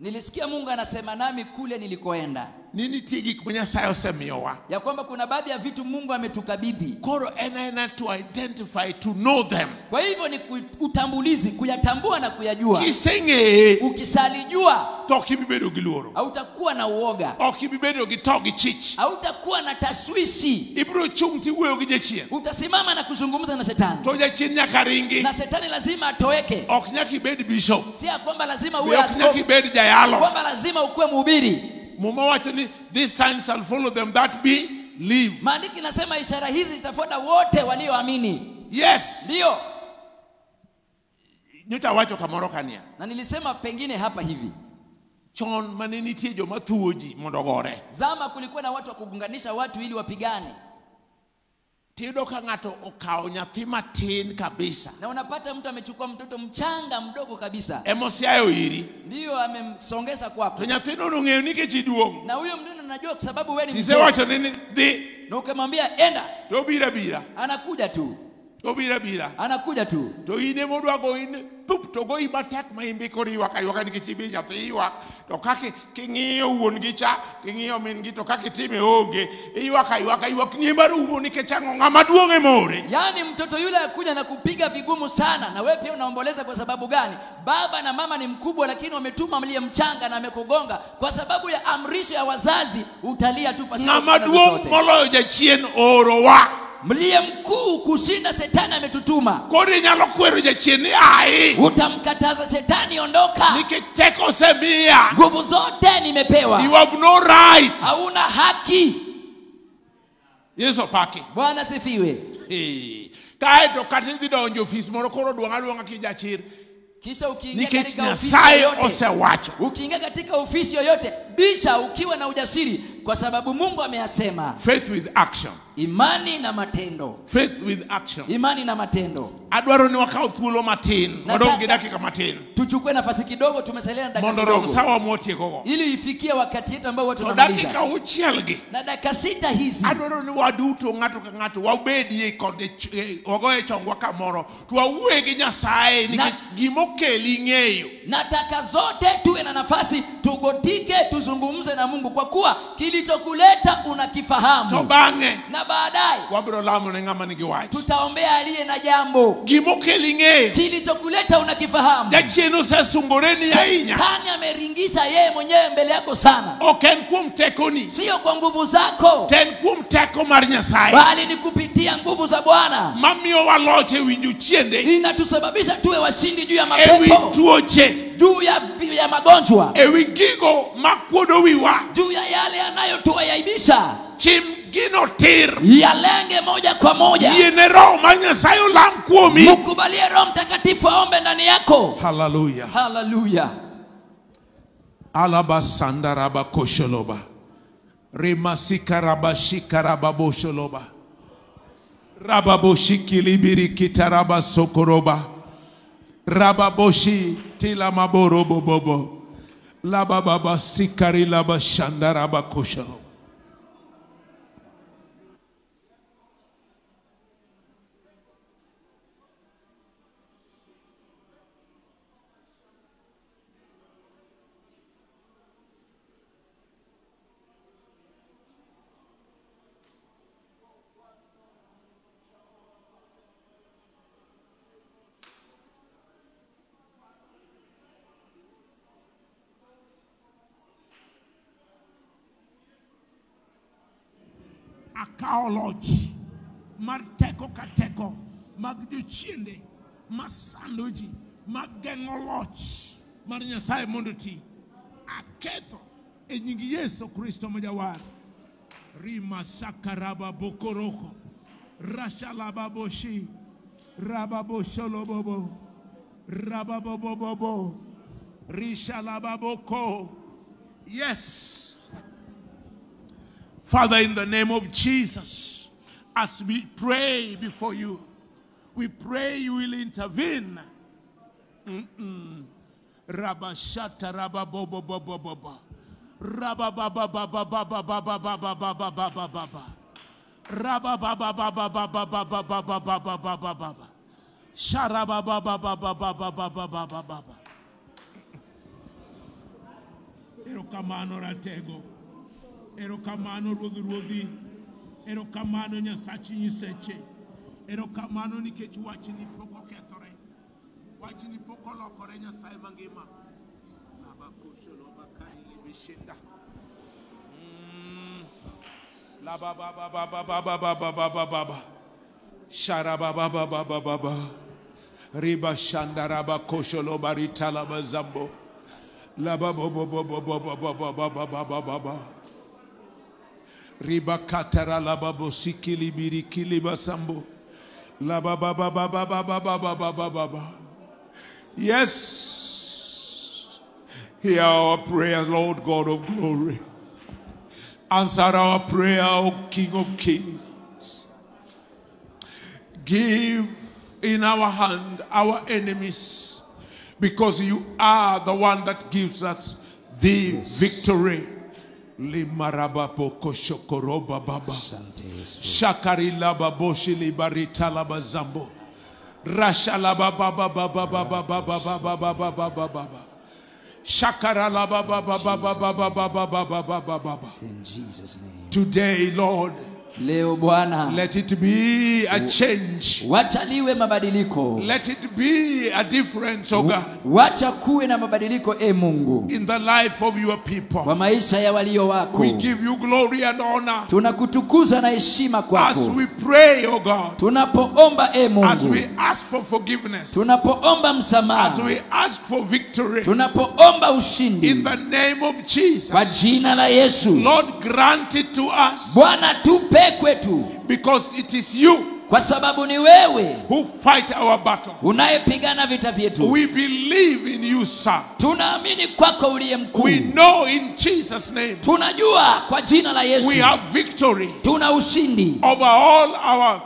[SPEAKER 3] Nilisikia Mungu anasema nami kule nilikoenda,
[SPEAKER 2] Nini tigi kumenya sayo semiyowa.
[SPEAKER 3] ya kwamba kuna baadhi ya vitu Mungu ametukabidhi.
[SPEAKER 2] Koro ena to identify, to know them.
[SPEAKER 3] Kwa hivyo ni utambulizi, kuyatambua na kuyajua.
[SPEAKER 2] Kisenge
[SPEAKER 3] Ukisalijua
[SPEAKER 2] toki bibedo giluoro.
[SPEAKER 3] hautakuwa na uoga,
[SPEAKER 2] Oki bibedo gitogi chich.
[SPEAKER 3] hautakuwa na taswishi.
[SPEAKER 2] Ibro chumti uwe ogijechie.
[SPEAKER 3] Utasimama na kuzungumza na Shetani,
[SPEAKER 2] Toja chinya karingi.
[SPEAKER 3] na Shetani lazima atoweke.
[SPEAKER 2] Oknyaki bed bishop.
[SPEAKER 3] Si ya kwamba lazima uwe
[SPEAKER 2] Oknyaki
[SPEAKER 3] askofu,
[SPEAKER 2] bed jayalo.
[SPEAKER 3] kwamba lazima ukuwe mhubiri.
[SPEAKER 2] Muma wachani, these signs shall follow them that believe.
[SPEAKER 3] Maandiki nasema ishara hizi zitafuata wote walioamini.
[SPEAKER 2] Yes.
[SPEAKER 3] Ndio.
[SPEAKER 2] Nyuta wacho kamoro kania.
[SPEAKER 3] Na nilisema pengine hapa hivi.
[SPEAKER 2] Chon maneni tijo mathuoji mondogore.
[SPEAKER 3] Zama kulikuwa na watu wa kugunganisha watu ili wapigane.
[SPEAKER 2] Tido kangato okao nyathi matin kabisa.
[SPEAKER 3] Na unapata mtu amechukua mtoto mchanga mdogo kabisa.
[SPEAKER 2] Emosiayo iri.
[SPEAKER 3] Ndio amemsongeza kwako.
[SPEAKER 2] To nyathino nung'eyo nikech iduong'.
[SPEAKER 3] Na huyo mtoto anajua kwa sababu wewe ni
[SPEAKER 2] Tise
[SPEAKER 3] mzee.
[SPEAKER 2] wacho nini dhi.
[SPEAKER 3] Na ukimwambia enda,
[SPEAKER 2] To bira bira.
[SPEAKER 3] anakuja tu.
[SPEAKER 2] Obira bira.
[SPEAKER 3] anakuja tu.
[SPEAKER 2] To ine modwa go in tup to go ibatak ma imbe kori waka yoka nikichibi nyathi wa to kake kingiyo wuon gi cha kingiyo min gi to kake time onge iwaka nyimbaru wuon nikechango ngama duonge more.
[SPEAKER 3] Yani mtoto yule akuja na kupiga vigumu sana, na wewe pia unaomboleza kwa sababu gani? Baba na mama ni mkubwa, lakini wametuma mlie mchanga na amekugonga kwa sababu ya amrisho ya wazazi, utalia tu pasipo
[SPEAKER 2] ngama duong moloyo jachien orowa.
[SPEAKER 3] Mlie mkuu kushinda shetani ametutuma.
[SPEAKER 2] Kodi nyalo kwero jachien ai.
[SPEAKER 3] Utamkataza shetani ondoka.
[SPEAKER 2] Nikiteko semia.
[SPEAKER 3] Nguvu zote nimepewa.
[SPEAKER 2] You have no right.
[SPEAKER 3] Hauna haki.
[SPEAKER 2] Yesu paki.
[SPEAKER 3] Bwana sifiwe.
[SPEAKER 2] Kae to kati donjo office moro koro duanga kijachir.
[SPEAKER 3] Kisha ukiingia katika ofisi yoyote, ukiingia katika ofisi yoyote, bisha ukiwa na ujasiri, kwa sababu Mungu ameyasema.
[SPEAKER 2] Faith with action.
[SPEAKER 3] Imani na matendo.
[SPEAKER 2] Faith with action.
[SPEAKER 3] Imani na matendo.
[SPEAKER 2] Adwaro ni wakao thuolo matin. Modongi dakika matin.
[SPEAKER 3] Tuchukue nafasi kidogo, tumesalia na dakika kidogo.
[SPEAKER 2] Mondoro msawa mwotie kogo.
[SPEAKER 3] Ili ifikie wakati yetu ambao watu tunamaliza.
[SPEAKER 2] Dakika uchielgi.
[SPEAKER 3] Na dakika 6 hizi.
[SPEAKER 2] Adwaro ni waduto ngatu wabedi kode wagoye chongwa kamoro. Tuwawegi Nyasaye gimokeli ng'eyo.
[SPEAKER 3] Nataka zote tuwe na nafasi tugotike tuzungumze na Mungu, kwa kuwa kilichokuleta unakifahamu.
[SPEAKER 2] Tobange.
[SPEAKER 3] Na baadaye
[SPEAKER 2] wabro lamu na ngama nigi wach.
[SPEAKER 3] Tutaombea aliye na jambo.
[SPEAKER 2] Gimokeli ng'eyo.
[SPEAKER 3] Kilichokuleta unakifahamu.
[SPEAKER 2] Jachieno sasungoreni yainya.
[SPEAKER 3] Shetani ameringisha yeye mwenyewe mbele yako sana.
[SPEAKER 2] Oken kum tekoni.
[SPEAKER 3] Sio kwa nguvu zako.
[SPEAKER 2] Ten kum teko mar Nyasaye.
[SPEAKER 3] Bali ni kupitia nguvu za Bwana.
[SPEAKER 2] Mamio waloche winju chiende.
[SPEAKER 3] Inatusababisha tuwe washindi juu ya mapepo.
[SPEAKER 2] Ewi tuoche.
[SPEAKER 3] Juu ya magonjwa.
[SPEAKER 2] Ewi gigo makwodo wiwa.
[SPEAKER 3] Juu ya yale yanayotoa yaibisha.
[SPEAKER 2] Chim gino tir.
[SPEAKER 3] Yalenge moja kwa moja.
[SPEAKER 2] Yene roho ma Nyasaye olam kuomi.
[SPEAKER 3] Mukubalie Roho Mtakatifu aombe ndani yako.
[SPEAKER 2] Hallelujah.
[SPEAKER 3] Hallelujah.
[SPEAKER 2] Alaba sandaraba kosholoba. Remasika rabashika rababosholoba. Rababoshiki libiri kitaraba sokoroba. Rababoshi tila maboro bobobo. Labababa sikari laba shandaraba kosholoba. Akaology marteko kateko magjochiende masandoji magengoloch mar Nyasaye mondo ti aketho e nying Yesu Kristo majawar. Rima sakaraba bokoroko rashalaba boshi rababosholobobo rababobobobo rishalaba boko. Yes. Father, in the name of Jesus, as we pray before you, we pray you will intervene. Rabashata rababoboboboboba. Rababababababababababababababa. Rababababababababababababababa. Sharabababababababababababa. Erokamano ratego. Erokamano ruodhi. Erokamano Nyasachi nyiseche. Erokamano nikech wachni pok okethore. Wachni pok olokore Nyasaye mangima. Labakosholo bakari libishinda. Lababababababababababa. Sharababababababa. Riba shandaraba kosholo baritala bazambo. Lababababababababababababa. Riba katara lababo sikili birikili basambo. Labababababababababababa. Yes. Hear our prayer, Lord God of glory. Answer our prayer, O King of Kings. Give in our hand our enemies, because you are the one that gives us the victory. Limarababo koshokoroba baba. Shakari lababoshi libarita labazambo. Rashala baba baba baba baba baba baba baba baba. Shakara la baba baba baba baba baba baba.
[SPEAKER 3] In Jesus' name.
[SPEAKER 2] Today, Lord,
[SPEAKER 3] Leo Bwana,
[SPEAKER 2] let it be a change.
[SPEAKER 3] wacha liwe mabadiliko.
[SPEAKER 2] Let it be a difference, oh God,
[SPEAKER 3] Wacha kuwe na mabadiliko Mungu
[SPEAKER 2] in the life of your people.
[SPEAKER 3] kwa maisha ya walio wako.
[SPEAKER 2] We give you glory and honor
[SPEAKER 3] Tunakutukuza na heshima
[SPEAKER 2] as
[SPEAKER 3] kwako.
[SPEAKER 2] we pray, oh God,
[SPEAKER 3] Tunapoomba
[SPEAKER 2] as
[SPEAKER 3] Mungu.
[SPEAKER 2] we ask for forgiveness,
[SPEAKER 3] Tunapoomba
[SPEAKER 2] as
[SPEAKER 3] msamaha.
[SPEAKER 2] we ask for victory.
[SPEAKER 3] Tunapoomba
[SPEAKER 2] In
[SPEAKER 3] ushindi
[SPEAKER 2] the name of Jesus,
[SPEAKER 3] kwa jina la Yesu.
[SPEAKER 2] Lord, grant it to us,
[SPEAKER 3] Bwana tupe kwetu,
[SPEAKER 2] because it is you
[SPEAKER 3] kwa sababu ni wewe
[SPEAKER 2] who fight our battle.
[SPEAKER 3] unayepigana vita vyetu.
[SPEAKER 2] We believe in you, sir.
[SPEAKER 3] Tunaamini kwako uliye mkuu.
[SPEAKER 2] We know in Jesus' name
[SPEAKER 3] Tunajua kwa jina la Yesu
[SPEAKER 2] we have victory
[SPEAKER 3] tuna ushindi
[SPEAKER 2] over all our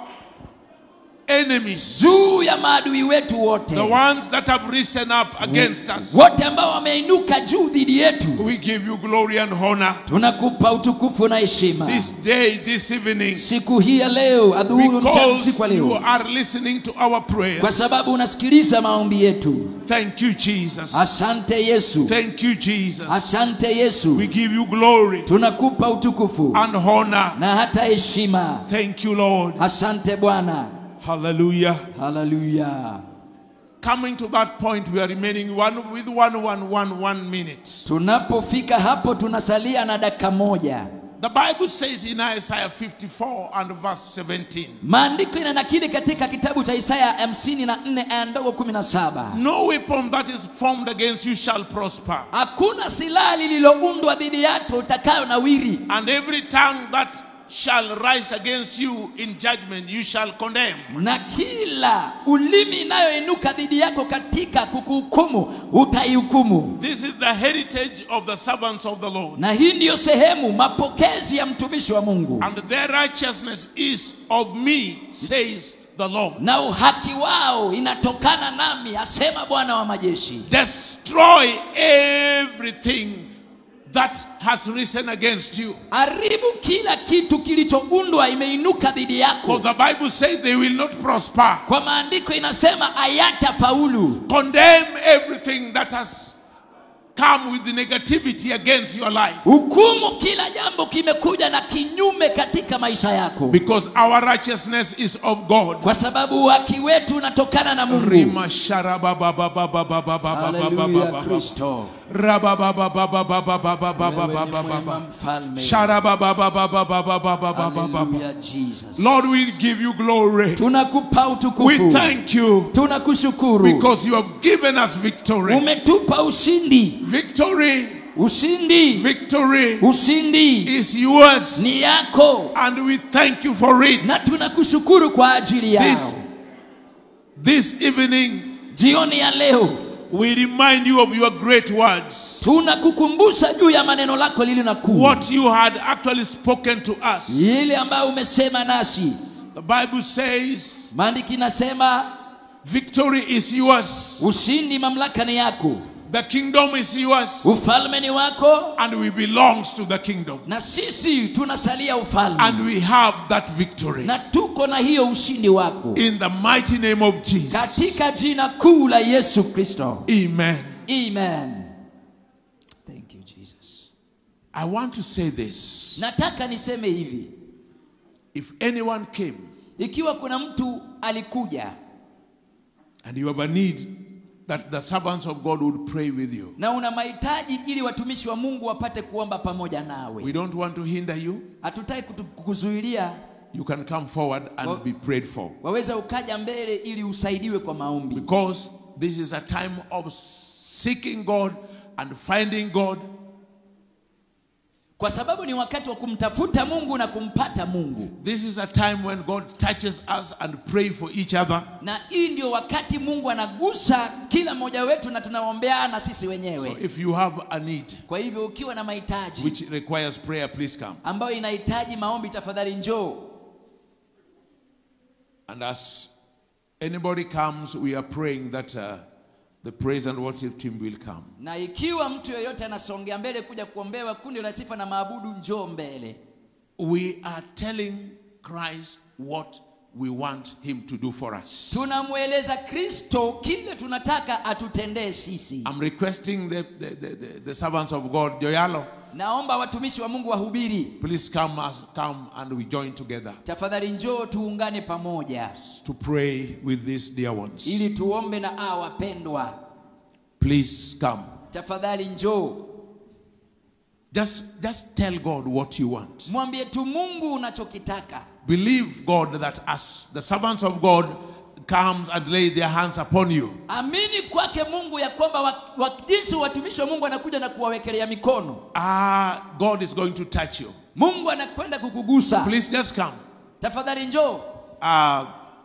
[SPEAKER 2] enemies,
[SPEAKER 3] juu ya maadui wetu wote,
[SPEAKER 2] the ones that have risen up against us.
[SPEAKER 3] wote ambao wameinuka juu dhidi yetu.
[SPEAKER 2] We give you glory and honor
[SPEAKER 3] Tunakupa utukufu na heshima
[SPEAKER 2] this day, this evening,
[SPEAKER 3] siku hii ya leo, adhuhuri mchana,
[SPEAKER 2] because
[SPEAKER 3] usiku wa
[SPEAKER 2] you
[SPEAKER 3] leo,
[SPEAKER 2] are listening to our
[SPEAKER 3] kwa
[SPEAKER 2] prayers.
[SPEAKER 3] sababu unasikiliza maombi yetu.
[SPEAKER 2] Thank you, Jesus.
[SPEAKER 3] Asante Yesu,
[SPEAKER 2] Thank you, Jesus.
[SPEAKER 3] asante Yesu.
[SPEAKER 2] We give you glory
[SPEAKER 3] Tunakupa utukufu
[SPEAKER 2] and honor.
[SPEAKER 3] na hata heshima.
[SPEAKER 2] Thank you, Lord.
[SPEAKER 3] Asante Bwana.
[SPEAKER 2] Hallelujah.
[SPEAKER 3] Haleluya.
[SPEAKER 2] Coming to that point, we are remaining one minute.
[SPEAKER 3] Tunapofika hapo tunasalia na dakika moja.
[SPEAKER 2] The Bible says in Isaiah 54 and verse 17,
[SPEAKER 3] Maandiko inanakili katika kitabu cha Isaya 54 aya ndogo 17.
[SPEAKER 2] no weapon that is formed against you shall prosper,
[SPEAKER 3] Hakuna silaha lililoundwa dhidi yako utakayo nawiri,
[SPEAKER 2] and every tongue that shall rise against you in judgment you shall condemn.
[SPEAKER 3] na kila ulimi inayoinuka dhidi yako katika kukuhukumu utaihukumu.
[SPEAKER 2] This is the heritage of the servants of the Lord,
[SPEAKER 3] Na hii ndiyo sehemu mapokezi ya mtumishi wa Mungu,
[SPEAKER 2] and their righteousness is of me, says the Lord.
[SPEAKER 3] na uhaki wao inatokana nami, asema Bwana wa majeshi.
[SPEAKER 2] Destroy everything that has risen against you.
[SPEAKER 3] Haribu kila kitu kilichoundwa imeinuka dhidi
[SPEAKER 2] For
[SPEAKER 3] yako.
[SPEAKER 2] the Bible says they will not prosper.
[SPEAKER 3] Kwa maandiko inasema hayatafaulu.
[SPEAKER 2] Condemn everything that has come with the negativity against your life,
[SPEAKER 3] Hukumu kila jambo kimekuja na kinyume katika maisha yako,
[SPEAKER 2] because our righteousness is of God.
[SPEAKER 3] kwa sababu uhaki wetu unatokana na Mungu.
[SPEAKER 2] Rima sharaba baba baba baba baba
[SPEAKER 3] Haleluya
[SPEAKER 2] baba
[SPEAKER 3] Kristo.
[SPEAKER 2] raba baba baba baba baba
[SPEAKER 3] Wewe ni
[SPEAKER 2] baba
[SPEAKER 3] mwema
[SPEAKER 2] baba
[SPEAKER 3] mfalme.
[SPEAKER 2] sharaba baba baba baba baba baba.
[SPEAKER 3] Haleluya Jesus.
[SPEAKER 2] Lord, we give you glory.
[SPEAKER 3] Tunakupa
[SPEAKER 2] We
[SPEAKER 3] utukufu.
[SPEAKER 2] thank you
[SPEAKER 3] Tunakushukuru.
[SPEAKER 2] because you have given us victory.
[SPEAKER 3] Umetupa ushindi.
[SPEAKER 2] Victory,
[SPEAKER 3] Ushindi.
[SPEAKER 2] victory
[SPEAKER 3] Ushindi
[SPEAKER 2] is yours,
[SPEAKER 3] ni yako,
[SPEAKER 2] and we thank you for it.
[SPEAKER 3] na tunakushukuru kwa ajili yao.
[SPEAKER 2] This evening,
[SPEAKER 3] Jioni ya leo
[SPEAKER 2] we remind you of your great words,
[SPEAKER 3] tunakukumbusha juu ya maneno lako lile na kuu,
[SPEAKER 2] what you had actually spoken to us.
[SPEAKER 3] ile ambayo umesema nasi.
[SPEAKER 2] The Bible says
[SPEAKER 3] Maandiki nasema
[SPEAKER 2] victory is yours,
[SPEAKER 3] ushindi, mamlaka ni yako,
[SPEAKER 2] the kingdom is yours,
[SPEAKER 3] ufalme ni wako,
[SPEAKER 2] and we belongs to the kingdom,
[SPEAKER 3] na sisi tunasalia ufalme,
[SPEAKER 2] and we have that victory
[SPEAKER 3] na tuko na hiyo ushindi wako,
[SPEAKER 2] in the mighty name of Jesus.
[SPEAKER 3] katika jina kuu la Yesu Kristo.
[SPEAKER 2] Amen.
[SPEAKER 3] Amen. Thank you Jesus.
[SPEAKER 2] I want to say this.
[SPEAKER 3] Nataka niseme hivi,
[SPEAKER 2] If anyone came
[SPEAKER 3] ikiwa kuna mtu alikuja
[SPEAKER 2] and you have a need that the servants of God would pray with you,
[SPEAKER 3] na una mahitaji ili watumishi wa Mungu wapate kuomba pamoja nawe,
[SPEAKER 2] we don't want to hinder you.
[SPEAKER 3] hatutaki kukuzuilia.
[SPEAKER 2] You can come forward and be prayed for,
[SPEAKER 3] Waweza ukaja mbele ili usaidiwe kwa maombi,
[SPEAKER 2] because this is a time of seeking God and finding God,
[SPEAKER 3] kwa sababu ni wakati wa kumtafuta Mungu na kumpata Mungu.
[SPEAKER 2] This is a time when God touches us and pray for each other.
[SPEAKER 3] Na hii ndio wakati Mungu anagusa kila mmoja wetu na tunaombeana sisi wenyewe.
[SPEAKER 2] So if you have a need
[SPEAKER 3] Kwa hivyo ukiwa na mahitaji
[SPEAKER 2] which requires prayer, please come.
[SPEAKER 3] ambayo inahitaji maombi, tafadhali njoo.
[SPEAKER 2] And as anybody comes, we are praying that the praise and worship team will come.
[SPEAKER 3] Na ikiwa mtu yeyote anasongea mbele kuja kuombewa, kundi la sifa na maabudu, njoo mbele.
[SPEAKER 2] We are telling Christ what we want him to do for us.
[SPEAKER 3] Tunamweleza Kristo kile tunataka atutendee sisi.
[SPEAKER 2] I'm requesting the servants of God, Joyalo,
[SPEAKER 3] Naomba watumishi wa Mungu wahubiri.
[SPEAKER 2] please come and we join together
[SPEAKER 3] Tafadhali njoo tuungane pamoja
[SPEAKER 2] to pray with these dear ones.
[SPEAKER 3] ili tuombe na hawa wapendwa.
[SPEAKER 2] Please come.
[SPEAKER 3] Tafadhali njoo.
[SPEAKER 2] Just tell God what you want.
[SPEAKER 3] Mwambie tu Mungu unachokitaka.
[SPEAKER 2] Believe God that as the servants of God comes and lay their hands upon you,
[SPEAKER 3] Amini kwake Mungu ya kwamba jinsi watumishi wa Mungu anakuja na kuwawekelea mikono,
[SPEAKER 2] God is going to touch you.
[SPEAKER 3] Mungu anakwenda kukugusa.
[SPEAKER 2] Please just come.
[SPEAKER 3] Tafadhali njoo.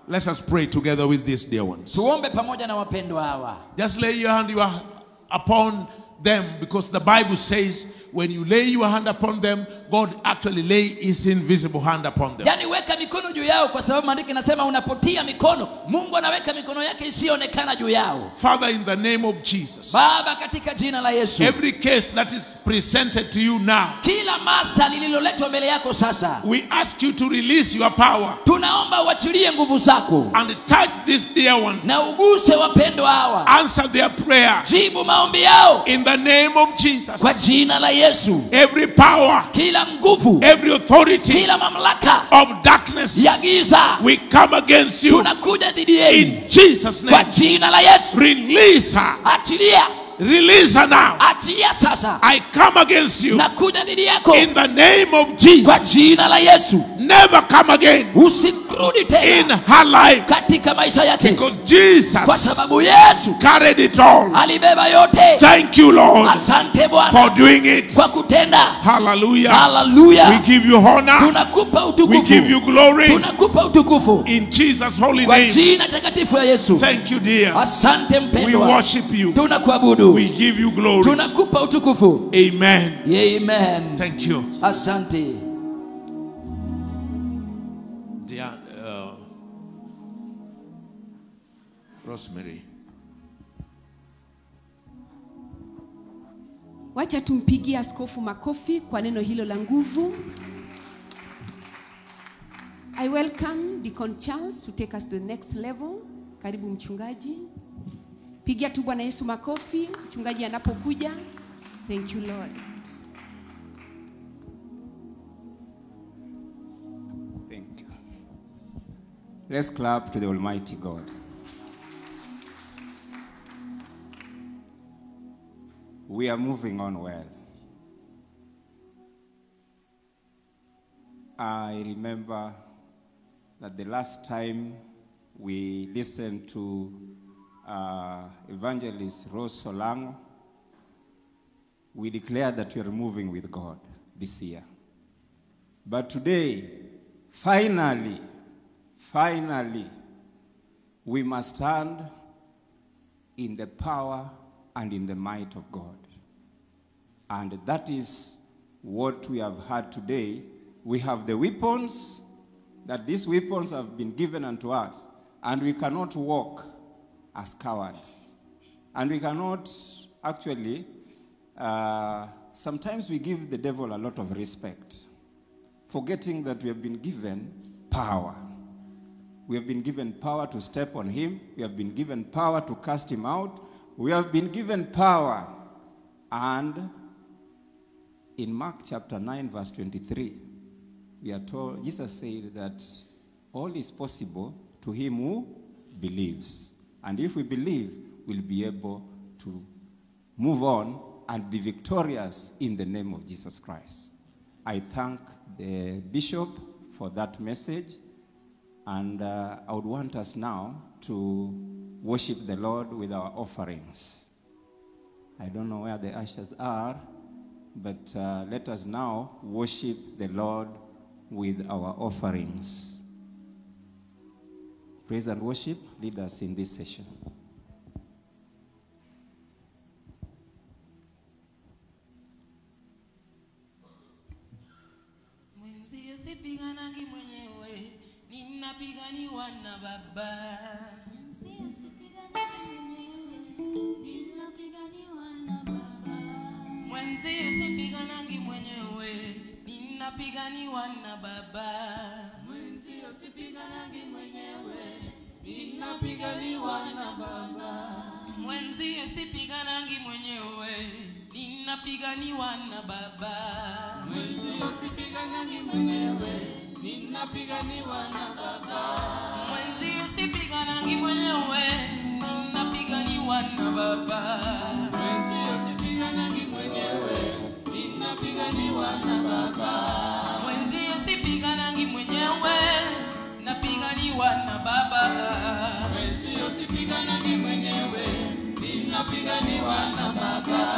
[SPEAKER 2] Let us pray together with these dear ones.
[SPEAKER 3] Tuombe pamoja na wapendwa hawa.
[SPEAKER 2] Just lay your hand upon them, because the Bible says when you lay your hand upon them, God actually lay his invisible hand upon them.
[SPEAKER 3] Yani weka mikono juu yao, kwa sababu maandiko yanasema unapotia mikono, Mungu anaweka mikono yake isiyoonekana juu yao.
[SPEAKER 2] Father, in the name of Jesus,
[SPEAKER 3] Baba, katika jina la Yesu,
[SPEAKER 2] every case that is presented to you now,
[SPEAKER 3] kila masa lililoletwa mbele yako sasa,
[SPEAKER 2] we ask you to release your power
[SPEAKER 3] tunaomba uachilie nguvu zako
[SPEAKER 2] and touch this dear one.
[SPEAKER 3] na uguse wapendwa hawa.
[SPEAKER 2] Answer their prayer
[SPEAKER 3] Jibu maombi yao
[SPEAKER 2] in the name of Jesus.
[SPEAKER 3] kwa jina la Yesu.
[SPEAKER 2] Every power,
[SPEAKER 3] Kila nguvu,
[SPEAKER 2] every authority
[SPEAKER 3] kila mamlaka
[SPEAKER 2] of darkness,
[SPEAKER 3] ya giza,
[SPEAKER 2] we come against you
[SPEAKER 3] tunakuja dhidi yenu
[SPEAKER 2] in Jesus'
[SPEAKER 3] kwa
[SPEAKER 2] name.
[SPEAKER 3] jina la Yesu.
[SPEAKER 2] Release her.
[SPEAKER 3] Achilia,
[SPEAKER 2] Release her now.
[SPEAKER 3] achilia sasa.
[SPEAKER 2] I come against you
[SPEAKER 3] Nakuja dhidi yako
[SPEAKER 2] in the name of
[SPEAKER 3] kwa
[SPEAKER 2] Jesus.
[SPEAKER 3] jina la Yesu.
[SPEAKER 2] Never come again
[SPEAKER 3] Usirudi
[SPEAKER 2] in
[SPEAKER 3] tena
[SPEAKER 2] her life,
[SPEAKER 3] katika maisha yake,
[SPEAKER 2] because Jesus
[SPEAKER 3] kwa sababu Yesu
[SPEAKER 2] carried it all.
[SPEAKER 3] alibeba yote.
[SPEAKER 2] Thank you, Lord,
[SPEAKER 3] Asante Bwana
[SPEAKER 2] for doing it.
[SPEAKER 3] kwa kutenda.
[SPEAKER 2] Hallelujah.
[SPEAKER 3] Hallelujah.
[SPEAKER 2] We give you honor.
[SPEAKER 3] Tunakupa
[SPEAKER 2] We
[SPEAKER 3] utukufu.
[SPEAKER 2] give you glory
[SPEAKER 3] Tunakupa utukufu
[SPEAKER 2] in Jesus' holy
[SPEAKER 3] kwa
[SPEAKER 2] name.
[SPEAKER 3] jina takatifu ya Yesu.
[SPEAKER 2] Thank you, dear.
[SPEAKER 3] Asante
[SPEAKER 2] We
[SPEAKER 3] mpendwa.
[SPEAKER 2] worship you.
[SPEAKER 3] Tunakuabudu.
[SPEAKER 2] We give you glory.
[SPEAKER 3] Tunakupa utukufu.
[SPEAKER 2] Amen.
[SPEAKER 3] Amen.
[SPEAKER 2] Thank you.
[SPEAKER 3] Asante.
[SPEAKER 2] Dear Rosemary.
[SPEAKER 1] Wacha tumpigie askofu makofi kwa neno hilo la nguvu. I welcome Deacon Charles to take us to the next level. Karibu mchungaji. Pigia tu Bwana Yesu makofi mchungaji anapokuja. Thank you, Lord.
[SPEAKER 5] Thank you. Let's clap to the Almighty God. We are moving on well. I remember that the last time we listened to Evangelist Rose Solango, we declared that we are moving with God this year. But today, finally, we must stand in the power and in the might of God. And that is what we have had today. We have the weapons, that these weapons have been given unto us, and we cannot walk as cowards. And we cannot actually, sometimes we give the devil a lot of respect, forgetting that we have been given power. We have been given power to step on him. We have been given power to cast him out. We have been given power. And in Mark chapter 9, verse 23, we are told, Jesus said that all is possible to him who believes. And if we believe, we'll be able to move on and be victorious in the name of Jesus Christ. I thank the bishop for that message. And I would want us now to worship the Lord with our offerings. I don't know where the ushers are, but let us now worship the Lord with our offerings. Praise and worship, lead us in this session.
[SPEAKER 6] Ninapiganiwa na Baba. Mwenzi usipiganangi mwenyewe, ninapiganiwa na Baba. Mwenzi sipiganagi mwenyewe, ninapiganiwa na Baba. Mwenzio sipiganagi mwenyewe, ninapiganiwa na Baba. Mwenzio sipiganagi mwenyewe, ninapiganiwa na Baba. Mwenzio sipiganagi mwenyewe, ninapiganiwa na Baba. Mwenzio sipiganagi mwenyewe, ninapiganiwa na Baba. Mwenzio sipiganagi mwenyewe, napiganiwa na Baba. Mwenzio sipiganagi mwenyewe, ninapiganiwa na Baba.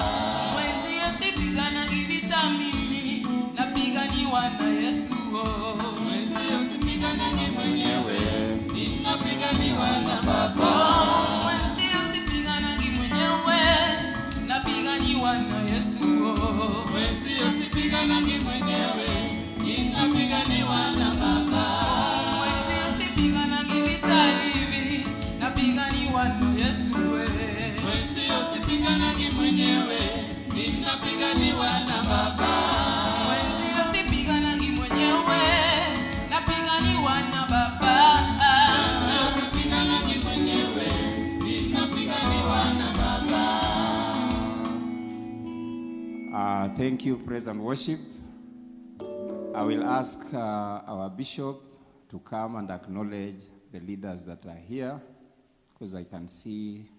[SPEAKER 6] Mwenzio sipiganagi vita mimi, napiganiwa na Yesu. Mwenzio sipiganagi mwenyewe, ninapiganiwa na Baba. Mwenzio sipiganagi mwenyewe, napiganiwa na Yesu. Mwenzio sipiganagi mwenyewe, ninapiganiwa na Baba. Mwenzio sipiganagi vita hivi, napiganiwa na Yesu. Mwenzio sipiganagi mwenyewe, ninapiganiwa na Baba. Mwenzio sipiganagi mwenyewe, napiganiwa na Baba. Mwenzio sipiganagi mwenyewe, ninapiganiwa na Baba.
[SPEAKER 5] Thank you, praise and worship. I will ask our bishop to come and acknowledge the leaders that are here, because I can see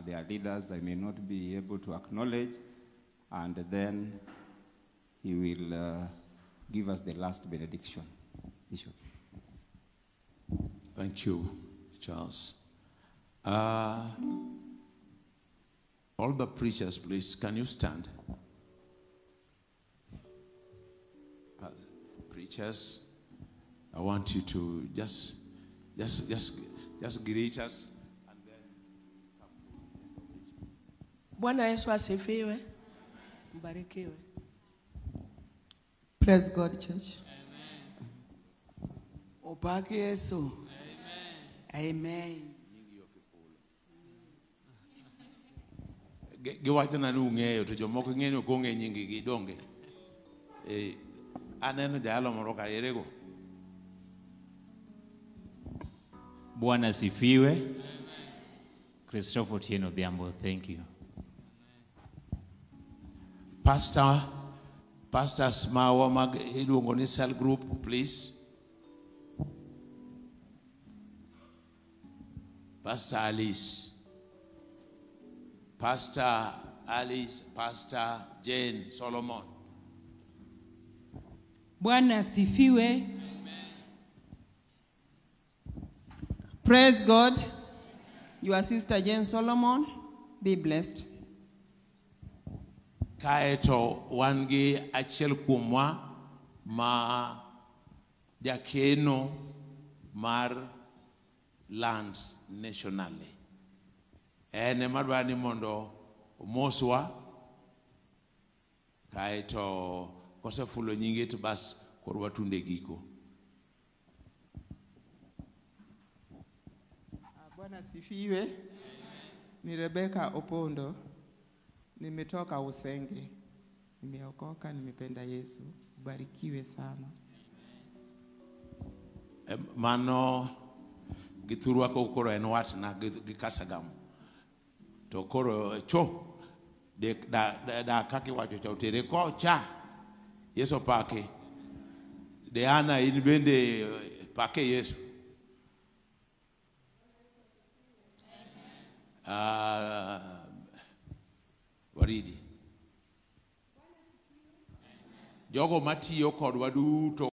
[SPEAKER 5] there are leaders I may not be able to acknowledge, and then he will give us the last benediction. Bishop.
[SPEAKER 2] Thank you, Charles. All the preachers, please, can you stand? Preachers, I want you to just greet us and then
[SPEAKER 7] Bwana Yesu asifiwe. Mbarikiwe.
[SPEAKER 8] Praise God, church. Amen. Opake Yesu. Amen. Amen.
[SPEAKER 2] Giwacho na ung'eyo to jomoko ng'eyo konge nyingi gidonge. Aneno jalo moro ka erego.
[SPEAKER 9] Bwana sifiwe. Christopher Tieno Biambo, thank you.
[SPEAKER 2] Pastors mawa mag iluongo ni cell group, please. Pastor Alice, Pastor Jane Solomon.
[SPEAKER 10] Bwana sifiwe. Praise God. Your sister Jane Solomon, be blessed.
[SPEAKER 2] Kaeto wangi achiel kuomwa ma jakeno mar lands nationally. Ene madwani mondo moswa kaeto kosefulo nyinge to bas korwa tunde giko.
[SPEAKER 8] Bwana sifiwe. Ni Rebecca Opondo. Nimetoka Usenge. Nimeokoka, nimependa Yesu. Ubarikiwe sana.
[SPEAKER 2] Mano giturwa ko koro en wat na gikasagam. To koro cho da kaki wacho cha utere ko cha. Yesu pake. De ana in bende pake Yesu. Waridi. Jogo matiyo kodwa duto